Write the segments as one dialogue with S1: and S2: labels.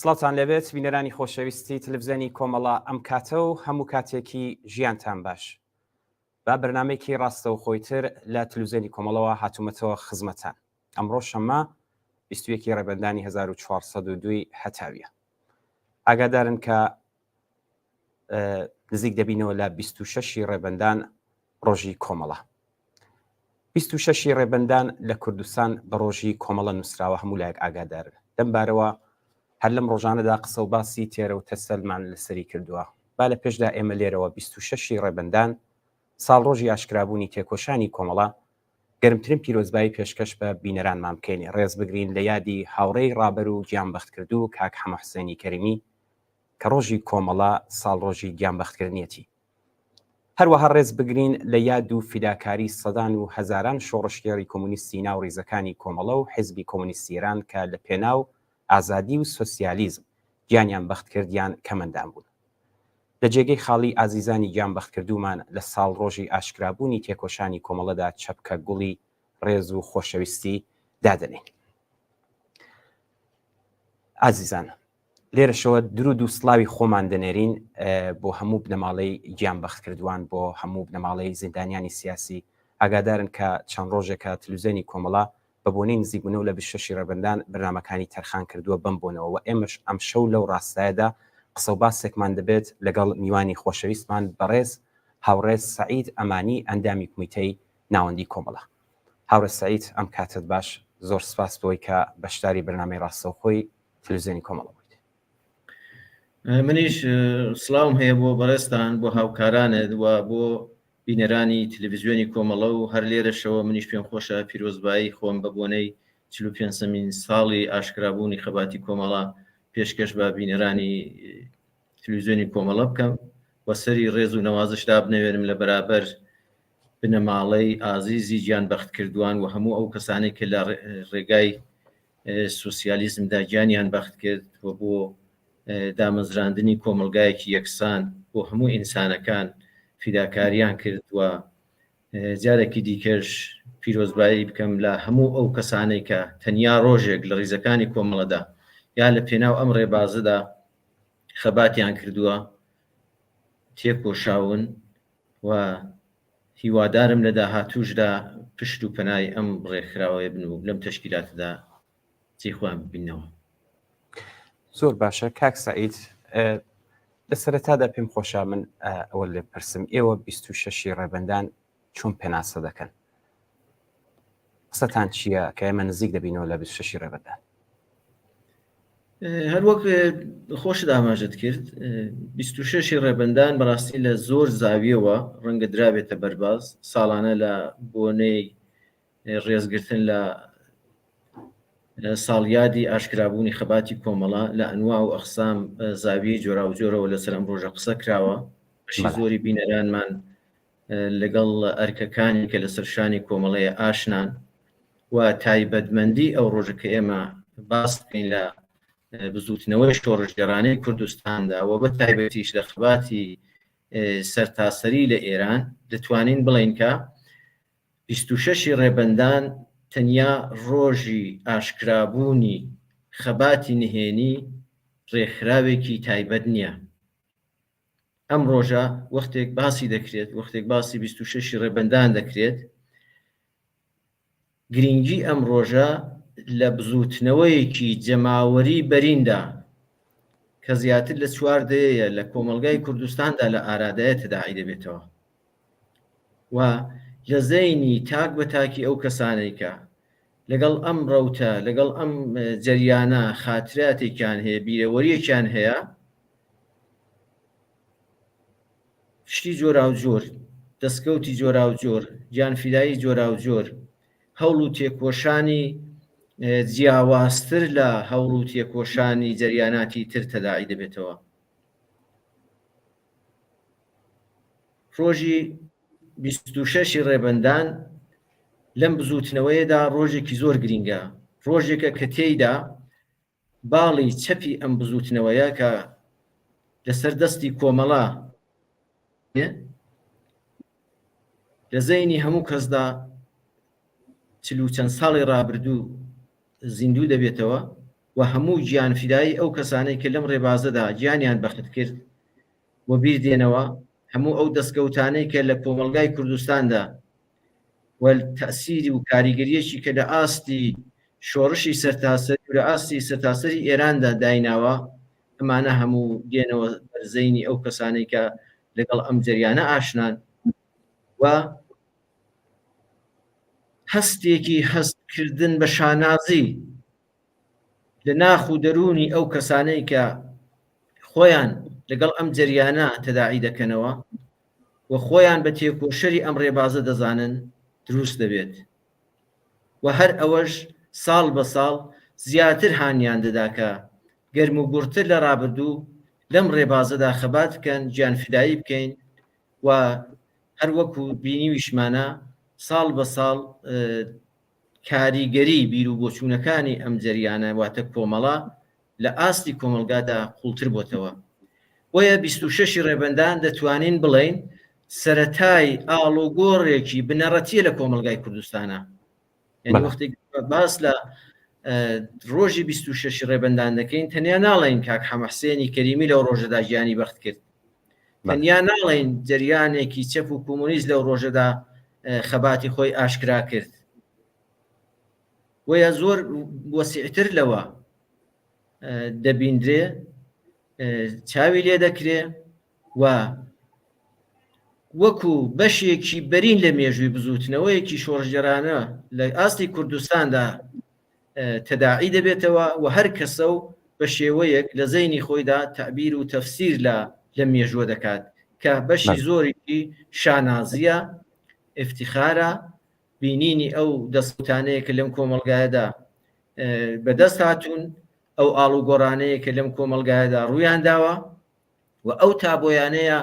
S1: سڵاتان لەبێت بینەرانی خۆشەویستی تلڤیزیۆنی کۆمەڵە ئەم کاتە و هەموو کاتێکی ژیانتان باش. با بەرنمەیەکی ڕاستەوە خۆیتر لە تلڤیزیۆنی کۆمەڵەوە هاتوومەتەوە خزمەتان. ئەمڕۆ شەممە 21 ڕێبەندانی 1402 هەتاویە. ئاگادارن کە نزیک دەبینەوە لە 26 ڕێبەندان ڕۆژی کۆمەڵە. 26 ڕێبەندان لە کوردستان بە ڕۆژی کۆمەڵە نووسراوە هەموو لایەک ئاگادارن. دەمبارەوە هەر لەم ڕۆژانەدا قسە و باسی تێرە و تەسەلمان لەسەری کردووە. با لە پێشدا ئێمە لێرەوە 26 ڕێبەندان ساڵڕۆژی ئاشکرابوونی تێکۆشانی کۆمەڵە گەرمترین پیرۆزبایی پێشکەش بە بینەرانمان بکەین. ڕێز بگرین لە یادی هاوڕێی ڕابەر و گیانبەخت کردو کاک حەمە حوسێنی کەریمی کە ڕۆژی کۆمەڵە ساڵڕۆژی گیانبەختکردنیەتی. هەروەها ڕێز بگرین لە یاد و فیداکاری سەدان و هەزاران شۆڕشتێری کۆمونیستی ناوڕێزەکانی کۆمەڵە و حیزبی کۆمونیستی ئێران کە لە پێناو ئازادی و سۆسیالیزم گیانیان بەخت کردیان کەمەندان بوون. لە جێگەی خاڵی ئازیزانی گیانبەخت کردومان لە ساڵڕۆژی ئاشکرابوونی تێکۆشانی کۆمەڵەدا چەپکە گوڵی ڕێز و خۆشەویستی دادەنین. ئازیزان، لێرەشەوە درود و سڵاوی خۆمان دەنێرین بۆ هەموو بنەماڵەی گیانبەخت کردوان، بۆ هەموو بنەماڵەی زیندانیانی سیاسی. ئاگادارن کە چەند ڕۆژێکە تلڤیزیۆنی کۆمەڵە بە بۆنەی نزیکبوونەوە لە 26 ڕێبەندان بەرنامەکانی تەرخان کردووە بم بۆنەوە و ئێمەش ئەم شەو لەو ڕاستایەدا قسە و باسێکمان دەبێت لەگەڵ میوانی خۆشەویستمان بەڕێز هاوڕێز سەعید ئەمانی ئەندامی کومیتەی ناوەندی کۆمەڵە. هاوڕێز سەعید، ئەم کاتت باش، زۆر سپاس بۆی کە بەشداری بەرنامەی ڕاستەوخۆی تلڤیزیۆنی کۆمەڵە بوویت.
S2: منیش سڵاوم هەیە بۆ بەڕێستان، بۆ هاوکارانت و بۆ بینەرانی تلڤیزیۆنی کۆمەڵە و هەر لێرەشەوە منیش پێم خۆشە پیرۆزبایی خۆم بە بۆنەی 45مین ساڵی ئاشکرابوونی خەباتی کۆمەڵە پێشکەش بە بینەرانی تلڤیزیۆنی کۆمەڵە بکەم و سەری ڕێز و نەوازشدا بنەوێنم لە بەرابەر بنەماڵەی ئازیزی گیانبەخت کردووان و هەموو ئەو کەسانێک کە لە ڕێگای سۆسیالیزمدا گیانیان بەخت کرد و بۆ دامەزراندنی کۆمەلگایەکی یەکسان بۆ هەموو ئینسانەکان فیداکاریان کرد و جارێکی دیکەش پیرۆزبایی بکەم لە هەموو ئەو کەسانەی کە تەنیا ڕۆژێک لە ڕیزەکانی کۆمەڵەدا یا لە پێناو ئەم ڕێبازەدا خەباتیان کردووە تێکۆشاون و هیوادارم لە داهاتووشدا پشت و پەنای ئەم ڕێکخراوەیە بن و لەم تەشکیلاتدا جێخوان ببینەوە.
S1: زۆر باشە کاک سەعید، لە سەرەتادا پێم خۆشە من ئەوە لێ پرسم، ئێوە 26 ڕێبەندان چۆن پێناسە دەکەن؟ قسەتان چییە کە ئێمە نزیک دەبینەوە لە 26 ڕێبەندان؟
S2: هەروەک خۆشت ئاماژت کرد، 26 ڕێبەندان بەڕاستی لە زۆر زاویەوە ڕەنگە درابێتە بەرباز ساڵانە لە بۆنەی ڕێزگرتن لە ساڵیادی ئاشکرابوونی خەباتی کۆمەڵە لە ئەنواع و ئەقسام زاویەی جۆرا و جۆرەوە لەسەر ئەم ڕۆژە قسە کراوە. بەشی زۆری بینەرانمان لەگەڵ ئەرکەکانی کە لەسەر شانی کۆمەڵەیە ئاشنان و تایبەتمەندی ئەو ڕۆژە کە ئێمە باس بکەین لە بزوتنەوەی شۆڕژگەڕانەی کوردستاندا و بە تایبەتیش لە خەباتی سەرتاسەری لە ئێران دەتوانین بڵین کە 26 ڕێبەندان تەنیا ڕۆژی ئاشکرابوونی خەباتی نهێنی ڕێکخراوێکی تایبەت نییە. ئەم ڕۆژە وەختێک باسی دەکرێت، وەختێک باسی 26 ڕێبەندان دەکرێت، گرنگی ئەم ڕۆژە لە بزوتنەوەیەکی جەماوەری بەریندا کە زیاتر لە 4 دەیە لە کۆمەلگای کوردستاندا لە ئارادایە تەداعی دەبێتەوە و لە زەینی تاک بە تاکی ئەو کەسانەی کە لەگەڵ ئەم ڕەوتە لەگەڵ ئەم جەریانە خاتراتێکیان هەیە، بیرەوەریەکیان هەیە، شتی جۆرا و جۆر، دەستکەوتی جۆرا و جۆر، گیانفیدایی جۆرا و جۆر، هەوڵ و تێکۆشانی جیاوازتر لە هەوڵ و تێکۆشانی جەریاناتی تر تەداعی دەبێتەوە. ڕۆژی 26 ڕێبەندان لەم بزوتنەوەیەدا ڕۆژێکی زۆر گرینگە، ڕۆژێکە کە تێیدا باڵی چەپی ئەم بزوتنەوەیە کە لەسەر دەستی کۆمەڵە لە زەینی هەموو کەسدا 40 و چەند ساڵی ڕابردوو زیندوو دەبێتەوە و هەموو گیان فیدایی ئەو کەسانەی کە لەم ڕێبازەدا گیانیان بەخت کرد و بیر دێنەوە هەموو ئەو دەستکەوتانەی کە لە کۆمەلگای کوردستاندا و تەسیری و کاریگەریەکی کە لە ئاستی شۆڕشی سەرتاسەری و لە ئاستی سەرتاسەری ئێراندا دایناوە ئەمانە هەموو دێنەوە بەرزەینی ئەو کەسانەی کە لەگەڵ ئەم جەریانە ئاشنان و هەستێکی هەستکردن بە شانازی لە ناخ و دەرونی ئەو کەسانەی کە خۆیان لەگەڵ ئەم جەریانە تەداعی دەکەنەوە و خۆیان بە تێکۆشەری ئەم ڕێبازە دەزانن دروست دەبێت و هەر ئەوەش ساڵ بە ساڵ زیاتر هانیان دەداکە گەرم و گورتر لە ڕابردوو لەم ڕێبازەدا خەبات بکەن گیانفیدایی بکەین و هەر وەکو بینیویشمانە ساڵ بە ساڵ کاریگەری بیر و بۆچوونەکانی ئەم جەریانە واتە کۆمەڵە لە ئاستی کۆمەلگادا قوڵتر بۆتەوە وەیە 26 ڕێبەندان دەتوانین بڵێن سەرەتای ئاڵوگۆڕێکی بنەڕەتیە لە کۆمەلگای کوردستانە یعنی وەختی باس لە ڕۆژی 26 ڕێبەندان دەکەین تەنیا ناڵێن کاک حەمەحسێنی کەریمی لەو ڕۆژەدا گیانی بەخت کرد تەنیا ناڵێن جەریانێکی چەپ و کۆمۆنیست لەو ڕۆژەدا خەباتی خۆی ئاشکرا کرد وەیە زۆر وەسیعتر لەوە دەبیندرێ چاوی لێ دەکرێ و وەکو بەشێکی بەرین لە مێژووی بزوتنەوەیەکی شۆڕژێرانە لە ئاستی کوردستاندا تەداعی دەبێتەوە و هەر کەسە و بە شێوەیەک لە زەینی خۆیدا تەعبیر و تەفسیر لە مێژووە دەکات کە بەشی زۆرێکی شانازیە ئفتیخارە بینینی ئەو دەستوتانەیە کە لەم کۆمەلگایەدا بەدەست هاتوون ئەو ئاڵوگۆڕانەیە کە لەم کۆمەلگایەدا ڕوویان داوە و ئەو تابۆیانەیە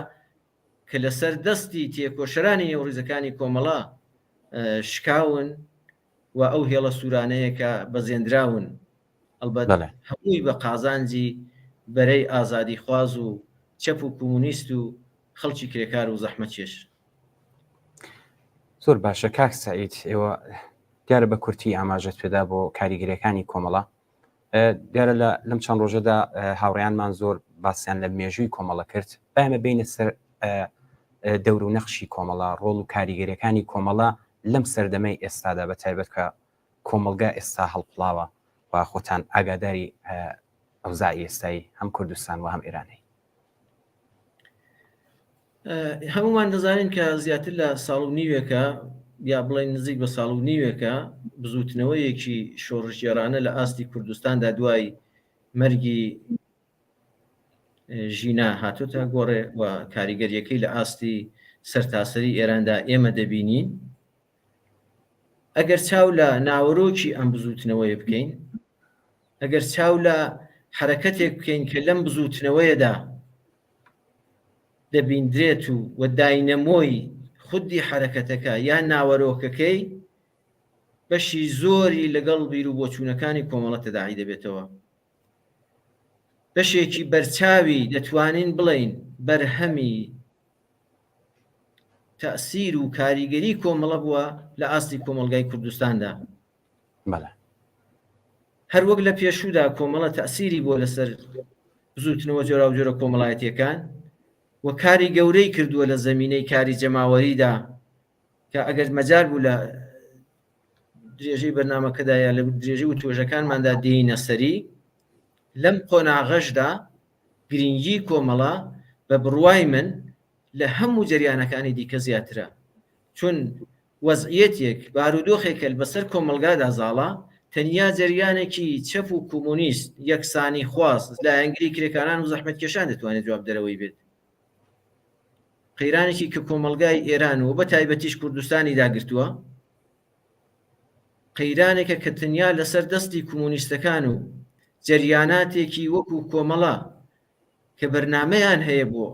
S2: کە لەسەر دەستی تێکۆشەرانی نێوڕیزەکانی کۆمەڵە شکاون و ئەو هێڵە سوورانەیە کە بەزێنراون ئەلبەت هەمووی بە قازانجی بەرەی ئازادی خواز و چەپ و کۆمونیست و خەڵکی کرێکار و زەحمەتکێش.
S1: زۆر باشە کاک سەعید، ئێوە دیارە بە کورتی ئاماژەت پێدا بۆ کاریگەریەکانی کۆمەڵە. دیارە لەم چەند ڕۆژەدا هاوڕێیانمان زۆر باسییان لە مێژووی کۆمەڵە کرد، بەمە بینە سەر دەور و نەخشی کۆمەڵە، ڕۆڵ و کاریگەریەکانی کۆمەڵە لەم سەردەمەی ئێستادا بە تایبەت کە کۆمەلگا ئێستا هەڵپڵاوە و خۆتان ئاگاداری ئەوزای ئێستایی هەم کوردستان و هەم ئێرانی.
S2: هەمومان دەزانین کە زیاتر لە ساڵ و نیوێکە یا بڵێن نزیک بە ساڵ و نیوێکە بزوتنەوەیەکی شۆڕژێرانە لە ئاستی کوردستاندا دوای مەرگی ژینا هاتوتە گۆڕێ و کاریگەریەکەی لە ئاستی سەرتاسەری ئێراندا ئێمە دەبینین. ئەگەر چاو لە ناوەڕۆکی ئەم بزوتنەوەی بکەین، ئەگەر چاو لە حرەکەتێک بکەین کە لەم بزوتنەوەیەدا دەبیندرێت و داینەمۆی خودی حرەکەتەکە یان ناوەرۆکەکەی بەشی زۆری لەگەڵ بیر و بۆچوونەکانی کۆمەڵە تەداعی دەبێتەوە. بەشێکی بەرچاوی دەتوانین بڵین بەرهەمی تەسیر و کاریگەری کۆمەڵە بووە لە ئاستی کۆمەلگای کوردستاندا. هەر وەک لە پێشوودا کۆمەڵە تەسیری بۆ لەسەر بزوتنەوە جۆرا و جۆرە کۆمەڵایەتیەکان و کاری گەورەی کردووە لە زەمینەی کاری جەماوەریدا کە ئەگەر مەجال بوو لە درێژەی بەرنامەکەدایە لە درێژەی و تۆژەکانماندا دێینە سەری لەم قۆناغەشدا گرنگی کۆمەڵە بە بڕوای من لە هەموو جەریانەکانی دیکە زیاترە، چون وەزعیەتێک بارودۆخێکە بەسەر کۆمەلگادا زاڵە تەنیا جەریانێکی چەپ و کۆمۆنیست یەکسانی خواست لە ئەنگلی کرێکاران و زەحمەتکێشان دەتوانێت جواب دەرەوەی بێت. قەیرانێکی کە کۆمەلگای ئێران و بە تایبەتیش کوردستانی داگرتووە، قەیرانێکە کە تەنیا لەسەر دەستی کۆمۆنیستەکان و جەریاناتێکی وەکو کۆمەڵە کە بەرنامەیان هەیە بۆ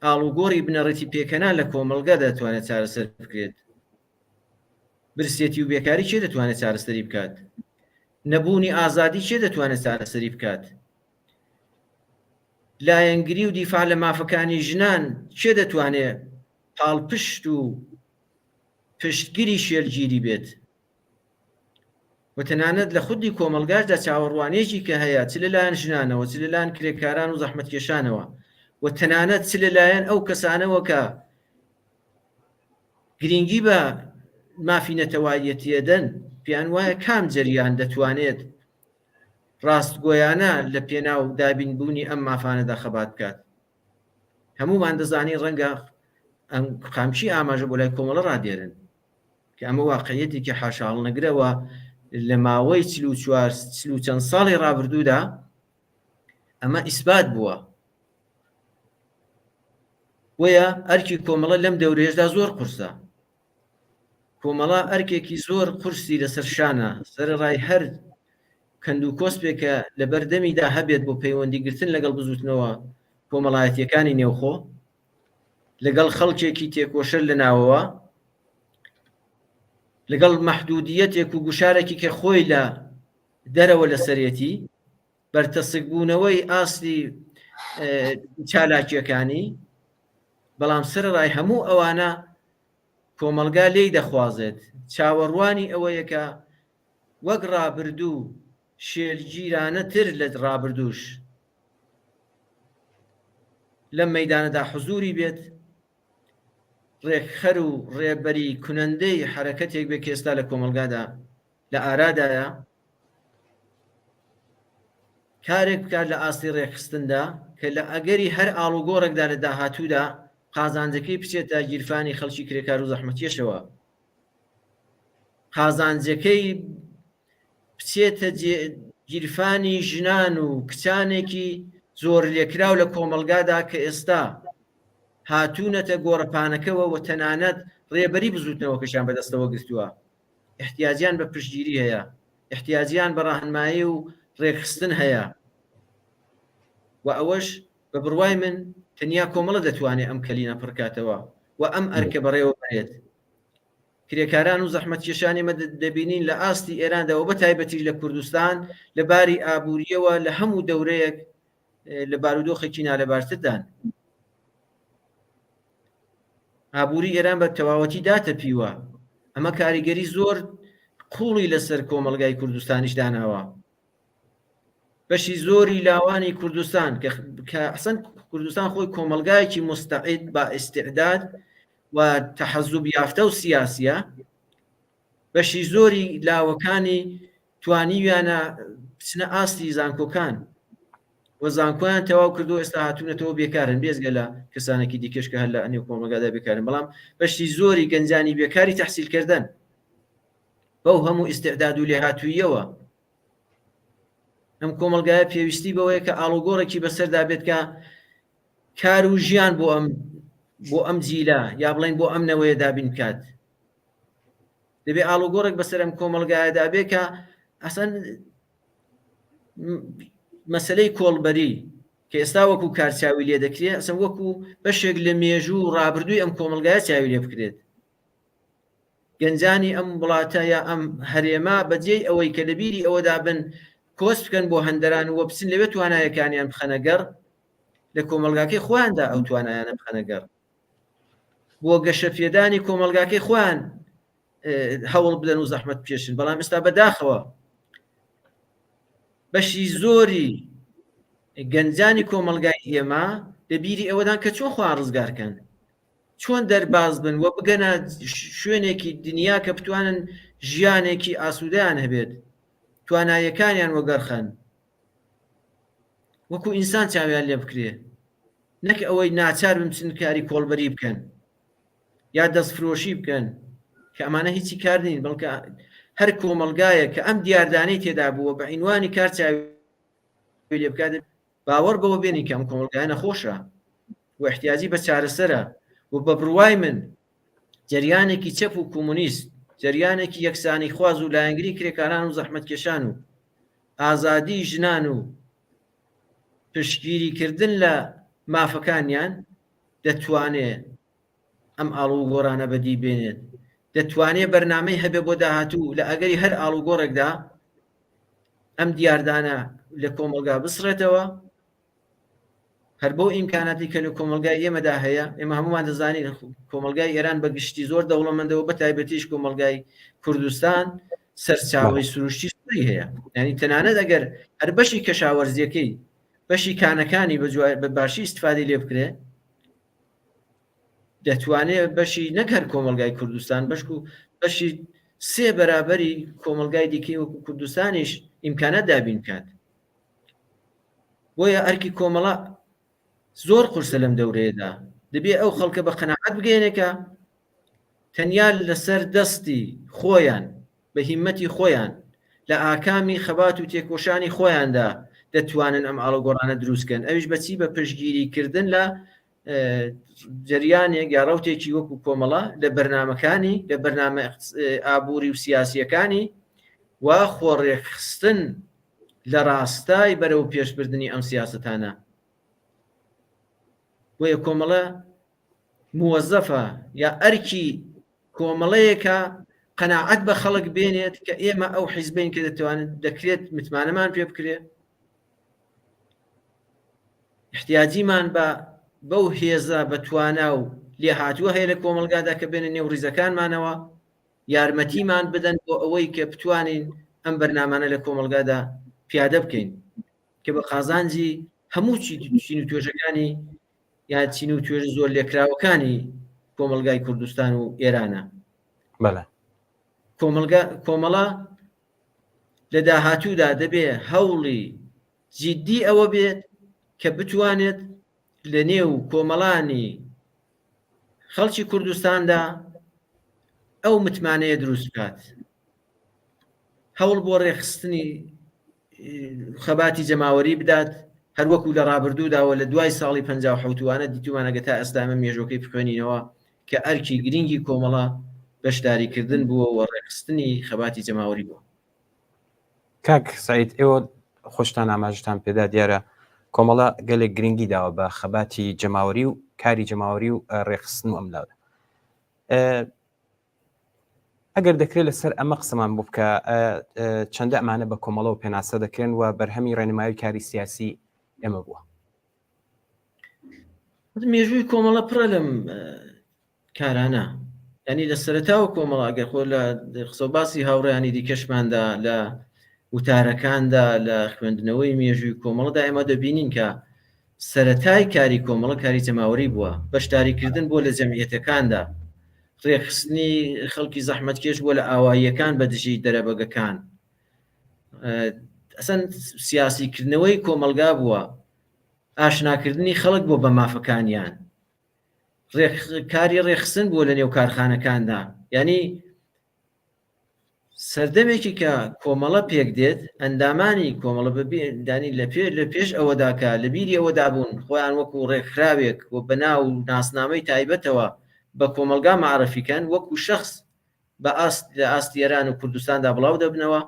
S2: ئاڵوگۆڕی بنەڕەتی پێکەنان لە کۆمەلگا دەتوانێت چارەسەر بکرێت. برسێتی و بێکاری چێ دەتوانێت چارەسەری بکات؟ نەبوونی ئازادی چێ دەتوانێت چارەسەری بکات؟ لایەنگری و دیفاع لە مافەکانی ژنان چێ دەتوانێت پاڵپشت و پشتگیری شێرگیری بێت؟ و تەنانەت لە خودی کۆمەلگاشدا چاوەڕوانێکی کە هەیە چ لەلایەن ژنانەوە چ لەلایەن کرێکاران و زەحمەتکێشانەوە و تەنانەت چ لەلایەن ئەو کەسانەوە کە گرنگی بە مافی نەتەوایەتیەدەن پێیان وایە کام جەریان دەتوانێت ڕاستگۆیانە لە پێناو دابینبوونی ئەم مافانەدا خەبات بکات. هەمومان دەزانی ڕەنگە خامچی ئاماژە بۆ لای کۆمەڵە ڕادێرن کە ئەمە واقعیەتێکی حاشاڵ نەگرەوە لە ماوەی 44 چەند ساڵی ڕابردوودا ئەمە ئیسبات بووە. وەیە ئەرکی کۆمەڵە لەم دەورێشدا زۆر قورسە. کۆمەڵە ئەرکێکی زۆر قورسی لەسەر شانە سەرڕای هەر کەند و کۆسپێکە لە بەردەمیدا هەبێت بۆ پەیوەندیگرتن لەگەڵ بزوتنەوە کۆمەڵایەتیەکانی نێوخۆ لەگەڵ خەڵکێکی تێکۆشەر لە ناوەوە لەگەڵ مەحدودیەتێک و گوشارێکی کە خۆی لە دەرەوە لە سەرەتی بەرتەسکبوونەوەی ئاستی چالاکیەکانی بەڵام سەرڕای هەموو ئەوانە کۆمەلگا لێی دەخوازێت چاوەڕوانی ئەوەیە کە وەک ڕابردوو شێلگیرانە تر لە ڕابردووش لەم مەیدانەدا حوزوری بێت ڕێکخەر و ڕێبەری کونەندەی حرەکەتێک بێ کە ئێستا لە کۆمەلگادا لە ئارادایە کارێک بکات لە ئاستی ڕێکخستندا کە لە ئەگەری هەر ئاڵوگۆڕێکدا لە داهاتوودا قازانجەکەی بچێتە گیرفانی خەڵکی کرێکار و زەحمەتکێشەوە قازانجەکەی بچێتە گیرفانی ژنان و کچانێکی زۆر لێکراو لە کۆمەلگادا کە ئێستا هاتوونەتە گۆڕەپانەکەەوە و تەنانەت ڕێبەری بزوتنەوە کەشیان بەدەستەوە گرتووە احتیاجیان بە پشتگیری هەیە احتیاجیان بە ڕاهنمایی و ڕێکخستن هەیە و ئەوەش بە بڕوای من تەنیا کۆمەڵە دەتوانێت ئەم کەلینە پڕکاتەوە و ئەم ئەرکە بەڕێوە بێت کرێکاران و زەحمەتکێشانی مە دەبینین لە ئاستی ئێراندا بە تایبەتی لە کوردستان لە باری ئابووریەوە لە هەموو دەورەیەک لە بارودۆخێکی نالەبارتردان ئابووری ئێران بە تەواوەتی داتەپیوە ئەمە کاریگەری زۆر قوڵی لەسەر کۆمەلگای کوردستانیش داناوە بەشی زۆری لاوانی کوردستان کە ئەسەن کوردستان خۆی کۆمەلگایەکی مستعید با ئیستعداد و تەحەزوب یافتە و سیاسیە بەشی زۆری لاوەکانی توانیویانە بچنە ئاستی زانکۆکان و زانکۆیان تەواو کردو ئێستا هاتوونەتەوە بێکارن بێزگە لە کەسانێکی دیکەش کە هەر لە ئەنێو کۆمەلگادا بێکارن بەڵام بەشی زۆری گەنجانی بێکاری تەحسیلکردن بەو هەموو ئیستعداد و لێهاتوویەوە ئەم کۆمەلگایە پێویستی بەوەیە کە ئاڵوگۆڕێکی بەسەردا بێت کە کار و ژیان بۆ ئەم جیلە یا بڵین بۆ ئەم نەوەیە دابین بکات دەبێ ئاڵوگۆڕێک بەسەر ئەم کۆمەلگایەدا بێت کە ئەسەن مەسلەی کۆڵبەری کە ئێستا وەکو کارچاوی لێ دەکرێت ئەسم وەکو بەشێک لە مێژوو و ڕابردووی ئەم کۆمەلگایە چاوی لێ بکرێت گەنجانی ئەم وڵاتە یا ئەم هەرێما بەجێی ئەوەی کە لەبیری ئەوەدا بن کۆس بکەن بۆ هەندەران و بچن لەوێت توانایەکانیان بخەنەگەڕ لە کۆمەلگاکەی خۆیاندا ئەو توانایانە بخەنەگەڕ بۆ گەشە پێدانی کۆمەلگاکەی خۆیان هەوڵ بدەن و زەحمەت پێشن بەڵام ئێستا بەداخەوە بەشی زۆری گەنجانی کۆمەلگای ئێمە لەبیری ئەوەدان کە چۆن خۆیان ڕزگارکەن چۆن دەرباز بن و بگەنە شوێنێکی دنیا کە بتوانن ژیانێکی ئاسوودەیان هەبێت توانایەکانیان وەگەڕخەن وەکو ئینسان چاویان لێ بکرێ نەک ئەوەی ناچار بمچن کاری کۆڵبەری بکەن یا دەستفرۆشی بکەن کە ئەمانە هیچی کار نین بەڵکە هەر کۆمەلگایە کە ئەم دیاردانەی تێدا بووە بە عینوانی کار چاوی لێ بکات باوەڕ بەوە بێنی کە ئەم کۆمەلگایە نەخۆشە و احتیاجی بە چارەسەرە و بە بڕوای من جەریانێکی چەپ و کۆمونیست جەریانێکی یەکسانی خواز و لایەنگری کرێکاران و زەحمەتکێشان و ئازادی ژنان و پشتگیریکردن لە مافەکانیان دەتوانێت ئەم ئاڵوگۆڕانە بەدی بێنێت دەتوانێت بەرنامەی هەبێ بۆ داهاتوو لە ئەگەری هەر ئاڵوگۆڕێکدا ئەم دیاردانە لە کۆمەلگا بسڕێتەوە هەر بۆ ئیمکاناتی کە لە کۆمەلگای ئێمەدا هەیە ئێمە هەمومان دەزانین کۆمەلگای ئێران بە گشتی زۆر دەوڵەمەندەوە بە تایبەتیش کۆمەلگای کوردستان سەرچاوی سروشتی سووری هەیە، ینی تەنانەت ئەگەر هەر بەشی کەشاوەرزیەکەی بەشی کانەکانی بە باشی استفادی لێ بکرێ، دەتوانێت بەشی نەکەر کۆمەلگای کوردستان بەشی 3 بەرابەری کۆمەلگای دیکەی وەکو کوردستانیش ئیمکانات دابین کات. بۆیە ئەرکی کۆمەڵە زۆر قورسە لەم دەورەیەدا، دەبێ ئەو خەڵکە بە قەناعەت بگەێنێکە تەنیا لەسەر دەستی خۆیان بە هیمەتی خۆیان لە ئاکامی خەبات و تێکۆشانی خۆیاندا دەتوانن ئەم ئاڵۆگۆڕانە دروستکەن. ئەویش بەچی بە پشتگیریکردن لە جریانێک یا ڕەوتێکی وەکو کۆمەڵە لە بەرنامەکانی لە بەرنامە ئابووری و سیاسیەکانی و خۆڕێکخستن لە ڕاستای بەرەو پێشبردننی ئەم سیاستانە. بۆیە کۆمەڵە موەزەفە یا ئەرکی کۆمەڵەیەکە قەناعەت بە خەڵک بێنێت کە ئێمە ئەو حیزبین کە دەتوانێت دەکرێت متمانەمان پێ بکرێ، احتیاجیمان بەو هێزە بەتوانە و لێ هاتووە هەیە لە کۆمەلگادا کە بێنە نێو ڕیزەکانمانەوە، یارمەتیمان بدەن بۆ ئەوەی کە بتوانین ئەم بەرنامانە لە کۆمەلگادا پیادە بکەین کە بە قازانجی هەموو چین و توێژەکانی یا چین و توێژ زۆر لێکراوەکانی کۆمەلگای کوردستان و ئێرانە. کۆمەڵە لە داهاتوودا دەبێ هەوڵی جددی ئەوە بێت کە بتوانێت لە نێو کۆمەڵانی خەڵکی کوردستاندا ئەو متمانەیە دروست بکات. هەوڵ بۆ ڕێخستنی خەباتی جەماوەری بدات، هەروەکو لە ڕابردووداوە لە دوای ساڵی 57وانە دیتومانەگە تا ئەستامە مێژۆکەی بخوێنینەوە کە ئەرکی گرنگی کۆمەڵە بەشداریکردن بووە و ڕێخستنی خەباتی جەماوەری بووە.
S1: کاک سعید، ئێوە خۆشتان ئاماژتان پێدا دیارە کۆمەڵە گەلێک گرنگی داوە بە خەباتی جەماوەری و کاری جەماوەری و ڕێخستن و ئەملاوە. ئەگەر دەکرێت لەسەر ئەمە قسەمان بوو بکە چەندە ئەمانە بە کۆمەڵە و پێناسە دەکرێن و بەرهەمی ڕێنمایی کاری سیاسی ئێمە بووە؟
S2: مێژووی کۆمەڵە پڕە لەم کارانە، ینی لە سەرەتاوە کۆمەڵە ئەگەر خۆ لە قسە باسی هاوڕێیانی دیکەشماندا لە وتارەکاندا لە خوێندنەوەی مێژووی کۆمەڵەدا ئێمە دەبینین کە سەرەتای کاری کۆمەڵە کاری جەماوەری بووە، بەشداریکردن بۆ لە جەمعیەتەکاندا، ڕێخستنی خەڵکی زەحمەتکێش بۆ لە ئاواییەکان بە دژی دەرەبەگەکان، ئەسەن سیاسیکردنەوەی کۆمەلگا بووە، ئاشناکردنی خەڵک بۆ بە مافەکانیان، کاری ڕێخستن بۆ لە نێو کارخانەکاندا. ینی سەردەمێکی کە کۆمەڵە پێک دێت ئەندامانی کۆمەڵە دانی لە پێش ئەوەداکە لە بیری ئەوەدا بوون خۆیان وەکو ڕێکخراوێک و بەناو ناسنامەی تایبەتەوە بە کۆمەلگا معرفیکەن وەکو شخص بە لە ئاستی ئێران و کوردستاندا بڵاو دەبنەوە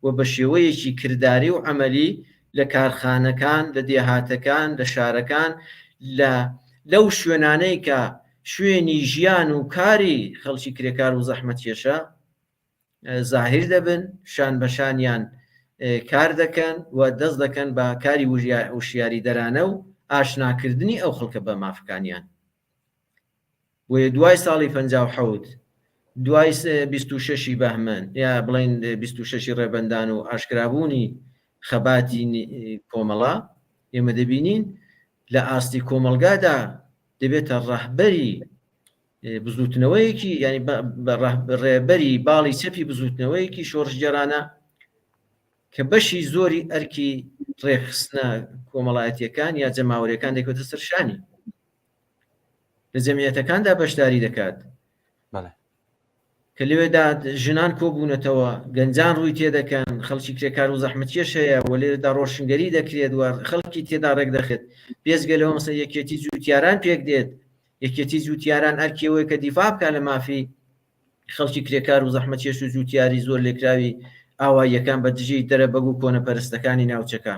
S2: و بە شێوەیەکی کردداری و عەمەلی لە کارخانەکان لە دێهاتەکان لە شارەکان لەو شوێنانەی کە شوێنی ژیان و کاری خەڵکی کرێکار و زەحمەتکێشە زاهیر دەبن، شان بەشانیان کار دەکەن و دەست دەکەن بە کاری وشیاری دەرانە و ئاشناکردنی ئەو خەڵکە بە مافەکانیان. وێ دوای ساڵی 57 دوای 26 بەهمەن یا بڵین 26 ڕێبەندان و ئاشکرابوونی خەباتی کۆمەڵە ئێمە دەبینین لە ئاستی کۆمەلگادا دەبێتە ڕەهبەری بزوتنەوەیەکی ینی ڕێبەری باڵی چەپی بزوتنەوەیەکی شۆڕژگەرانە کە بەشی زۆری ئەرکی ڕێخستنە کۆمەڵایەتیەکان یا جەماوەریەکان دەکەوێتە سەرشانی لە جەمعیەتەکاندا بەشداری دەکات کە لەوێدا ژنان کۆبوونەتەوە، گەنجان ڕووی تێدەکەن، خەڵکی کرێکار و زەحمەتکێش هەیە و لێدا ڕۆشنگەری دەکرێت و خەڵکی تێدا ڕێک دەخێت. بێزگەلەوە مەسەڵەن یەکێتی جوتیاران پێک دێت، یەکێتی جوتیاران ئەرکیەوەی کە دیفاع بکات لە مافی خەڵکی کرێکار و زەحمەتکێش و جوتیاری زۆر لێکراوی ئاواییەکان بە دژی دەرەبەگ و کۆنەپەرستەکانی ناوچەکە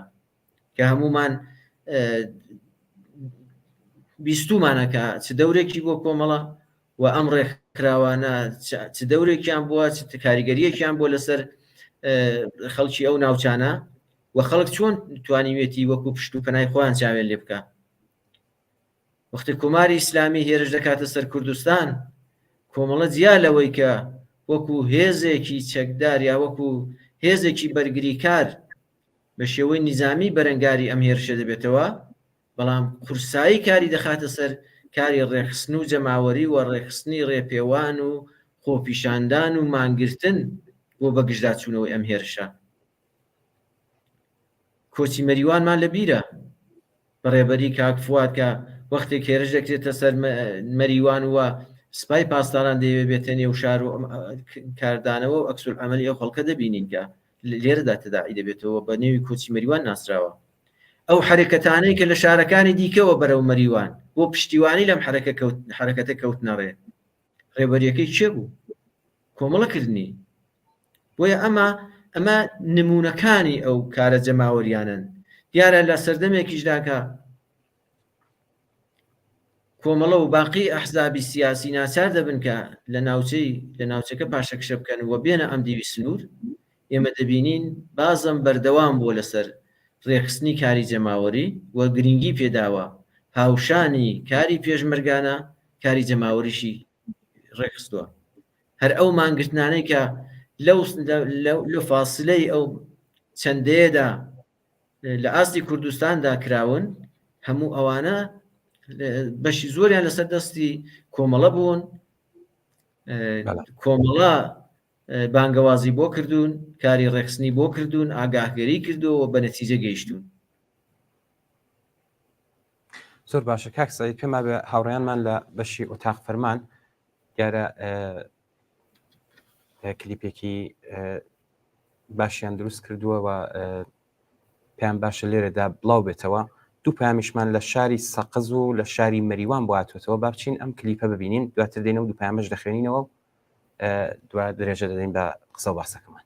S2: کە هەمومان بیستومانەکە چ دەورێکی بۆ کۆمەڵە و ئەم ڕێکراوانە چ دەورێکیان بووە چ کاریگەریەکیان بۆ لەسەر خەڵکی ئەو ناوچانە و خەڵک چۆن توانیوێتی وەکو پشت و پەنای خۆیان چاوێن لێ بکە. وەختی کۆماری ئیسلامی هێرش دەکاتە سەر کوردستان، کۆمەڵە جیا لەوەی کە وەکو هێزێکی چەکدار یا وەکو هێزێکی بەرگریکار بە شێوەی نیزامی بەرەنگاری ئەم هێرشە دەبێتەوە، بەڵام قورسایی کاری دەخاتە سەر کاری ڕێخستن و جەماوەری و ڕێخستنی ڕێپێوان و خۆپیشاندان و مانگرتن بۆ بەگژداچوونەوەی ئەم هێرشە. کۆچی مەریوانمان لە بیرە بەڕێبەری کاک فواد کە وەختێک هێرش دەکرێتە سەر مەریوان وە سپای پاسداران دەیەوێت بێتە نێو شار و کاردانەوە و ئەکسول ئەمەلی ئەو خەڵکە دەبینین کە لێرەدا تەداعی دەبێتەوە بە نێوی کۆچی مەریوان ناسراوە. ئەو حرەکەتانەی کە لە شارەکانی دیکەوە بەرەو مەریوان بۆ پشتیوانی لەم حرەکەتە کەوتنەڕێ، ڕێبەریەکەی چێ بوو؟ کۆمەڵەکردنی. بۆیە ئەمە نمونونەکانی ئەو کارە جەماوەریانن. دیارە لە سەردەمێکیشدا کە کۆمەڵە و باقی ئەحزابی سیاسی ناچار دەبن کە لە ناوچەکە پاشەکشە بکەن و بێنە ئەم دیوی سنوور، ئێمە دەبینین بازم بەردەوام بۆ لەسەر ڕێخستنی کاری جەماوەری و گرنگی پێداوە هاوشانی کاری پێشمەرگانە کاری جەماوەریشی ڕێخستووە. هەر ئەو مانگرتنانەی کە لە فاسلەی ئەو چەندەیەدا لە ئاستی کوردستاندا کراون، هەموو ئەوانە بەشی زۆریان لەسەر دەستی کۆمەڵە بوون. کۆمەڵە بانگەوازی بۆ کردوون، کاری ڕێخستنی بۆ کردوون، ئاگاهگەری کردووە بە نەتیجە گەیشتون.
S1: زۆر باشە کاک سەعید، پێما بە هاوڕێیانمان لە بەشی ئۆتاق فەرمان دیارە کلیپێکی باشیان دروست کردووە و پێیان باشە لێرەدا بڵاو بێتەوە. دوو پامیشمان لە شاری سەقز و لە شاری مەریوان بۆ هاتوێتەوە. با بچین ئەم کلیپە ببینین، دواتر دێنەوە دوو پامەش دەخوێنینەوە و دوای درێژە دەدەین بە قسە و باسەکەمان.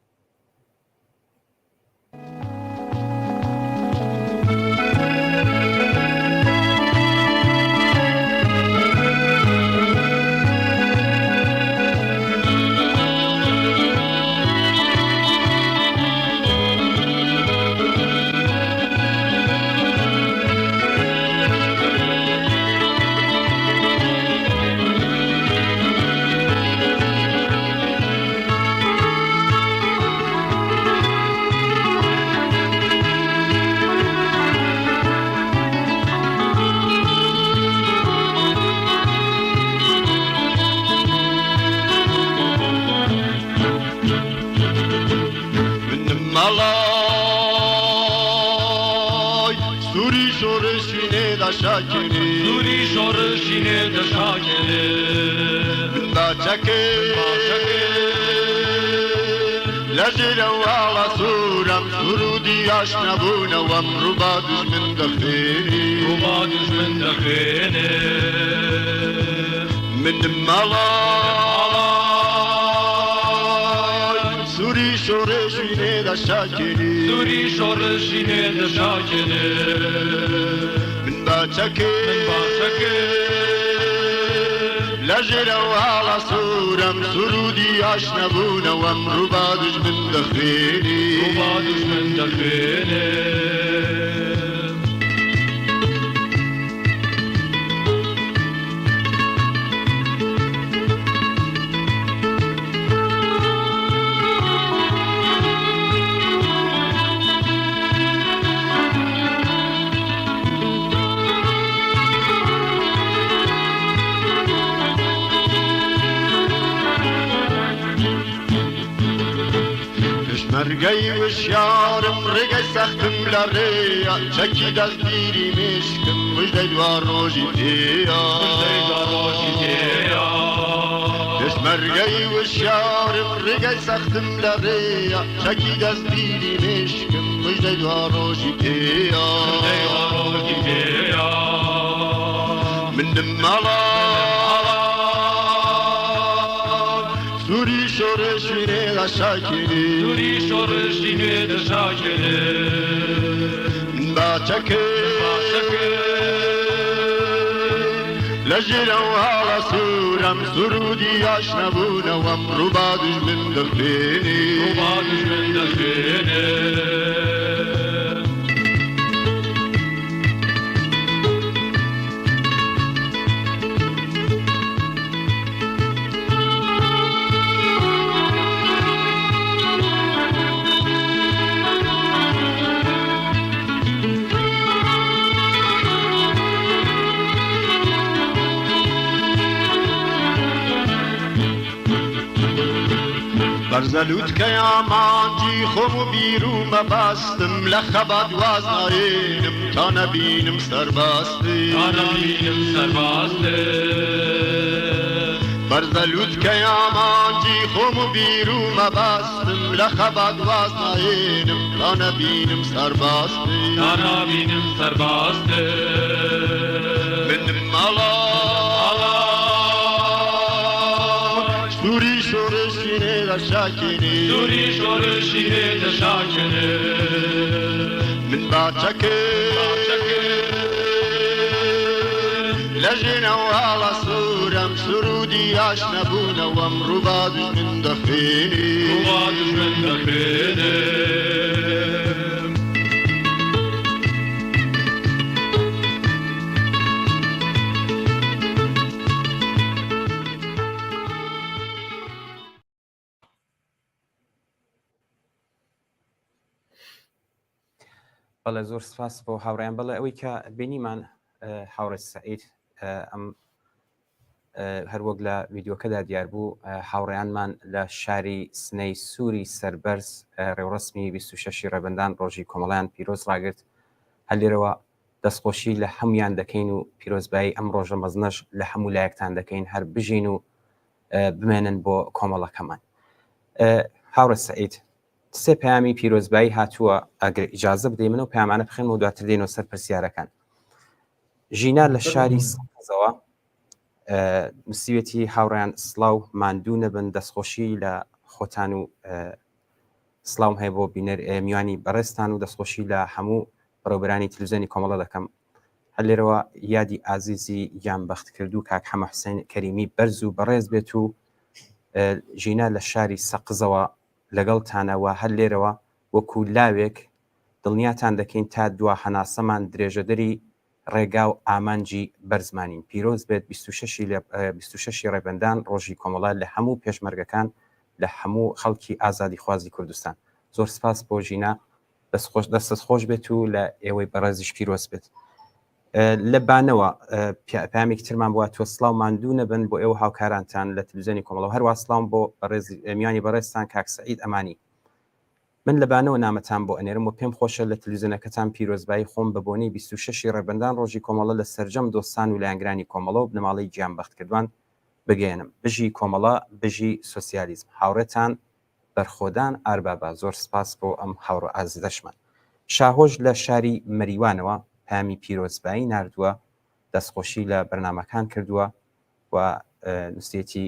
S3: Zuri şorşine de şakele
S4: Çeke Lezire wala suram Surudi yaşnabuna Vam ruba düşmün dakhini
S3: Ruba düşmün dakhini
S4: Min malay Suri şorşine de şakele
S3: Zuri şorşine de şakele
S4: Çeke لجرا وعلى صورم سرودي عشنبونا وامربا دجمن دخيني
S3: ربا دجمن دخيني
S4: مرگی وشیارم رگی سختم لریا چکی دست دیری مشکم مجده دوار روژی تیا دست مرگی وشیارم رگی سختم لریا چکی دست دیری مشکم مجده دوار روژی تیا من دمالا Zuri şorşine de şakeli
S3: Zuri şorşine de şakeli
S4: Da çeke Lejira wala suram Surudi yaşnabuna Vam ruba düşmün dakhini
S3: Ruba düşmün dakhini
S4: بەرزەلووت کە یامانجی خۆم و بیررومە باستم لە خەبات واز نایێنم تا نەبینم سەرباستی
S3: نبینم سرباسته
S4: بەرزەلووت کە یامانجی خۆم و بیررومە باستم لە خەبات واز نایێنم تا نەبینم سەرباستی
S3: نبینم سرباسته
S4: بنم مەڵا سووری شۆڕشینێ لە شاکێنێ
S3: دوری شورشینه دشاکنه
S4: من باچەکە لە ژێنەوەڵە سوورم سرودی ئاش نەبوونەوەم ڕووباد من دەخوێنێ
S3: روبا دشمن دخینه
S1: بەڵێ زۆر سپاس بۆ هاوڕێیان بەڵێ ئەوەی کە بینیمان هاوڕێ سەعید ئەم هەروەک لە ڤیددیۆکەدا دیار بوو هاوڕێیانمان لە شاری سنەی سووری سەربەرز ڕێوڕسمی 26 ڕێبەندان ڕۆژی کۆمەڵیان پیرۆز ڕاگرت هەلێرەوە دەستخۆشی لە هەمویان دەکەین و پیرۆزبایی ئەم ڕۆژە مەزنەش لە هەموو لایەکتان دەکەین هەر بژین و بمێنن بۆ کۆمەڵەکەمان هاوڕێ سەعید سێ پەیامی پیرۆزبایی هاتووە ئەگەر ئیجازە بدەی منەوە پەیامانە بخێن و دواتر دێنەوە سەر پرسیارەکان ژینا لە شاری سەقزەوە نووسیوێتی هاوڕێیان سڵاو ماندوو نەبن دەستخۆشی لە خۆتان و سڵاوم هەیە بۆ بینەر میوانی بەڕێستان و دەستخۆشی لە هەموو بەڕێوەبەرانی تلڤیزیۆنی کۆمەڵە دەکەم هەلێرەوە یادی ئازیزی گیانبەخت کردو کاک حەمە حوسێن کەریمی بەرز و بەڕێز بێت و ژینا لە شاری سەقزەوە لەگەڵتانەوە هەر لێرەوە وەکو لاوێک دڵنیاتان دەکەین تا دوا هەناسەمان درێژەدەری ڕێگا و ئامانجی بەرزمانین پیرۆز بێت 26 ڕێبەندان ڕۆژی کۆمەڵە لە هەموو پێشمەرگەکان لە هەموو خەڵکی ئازادی خوازی کوردستان زۆر سپاس بۆ ژینا دەستت خۆش بێت و لە ئێوەی بەڕێزیش پیرۆز بێت لە بانەوە پامێکی ترمان بووە تۆ سڵاو ماندوو نەبن بۆ ئێوە هاوکارانتان لە تلڤیزیۆنی کۆمەڵە هەروە سڵاو بۆ میوانی بەڕێستان کاک سەعید ئەمانی من لە بانەوە نامەتان بۆ ئەنێرم و پێم خۆشە لە تلڤیزیۆنەکەتان پیرۆزبایی خۆم بە بۆنەی 26 ڕێبەندان ڕۆژی کۆمەڵە لە سەرجەم دۆستان و لایەنگرانی کۆمەڵە و بنەماڵەی گیانبەختکردوان بگەێنم بژی کۆمەڵە بژی سۆسیالیزم هاوڕێتان بەرخۆدان ئاربابا زۆر سپاس بۆ ئەم هاوڕە ئازیزەشمان شاهۆژ لە شاری مەریوانەوە پامی پیرۆزبایی نردووە دەستخۆشی لە بەرنمەکان کردووە و نووسێتی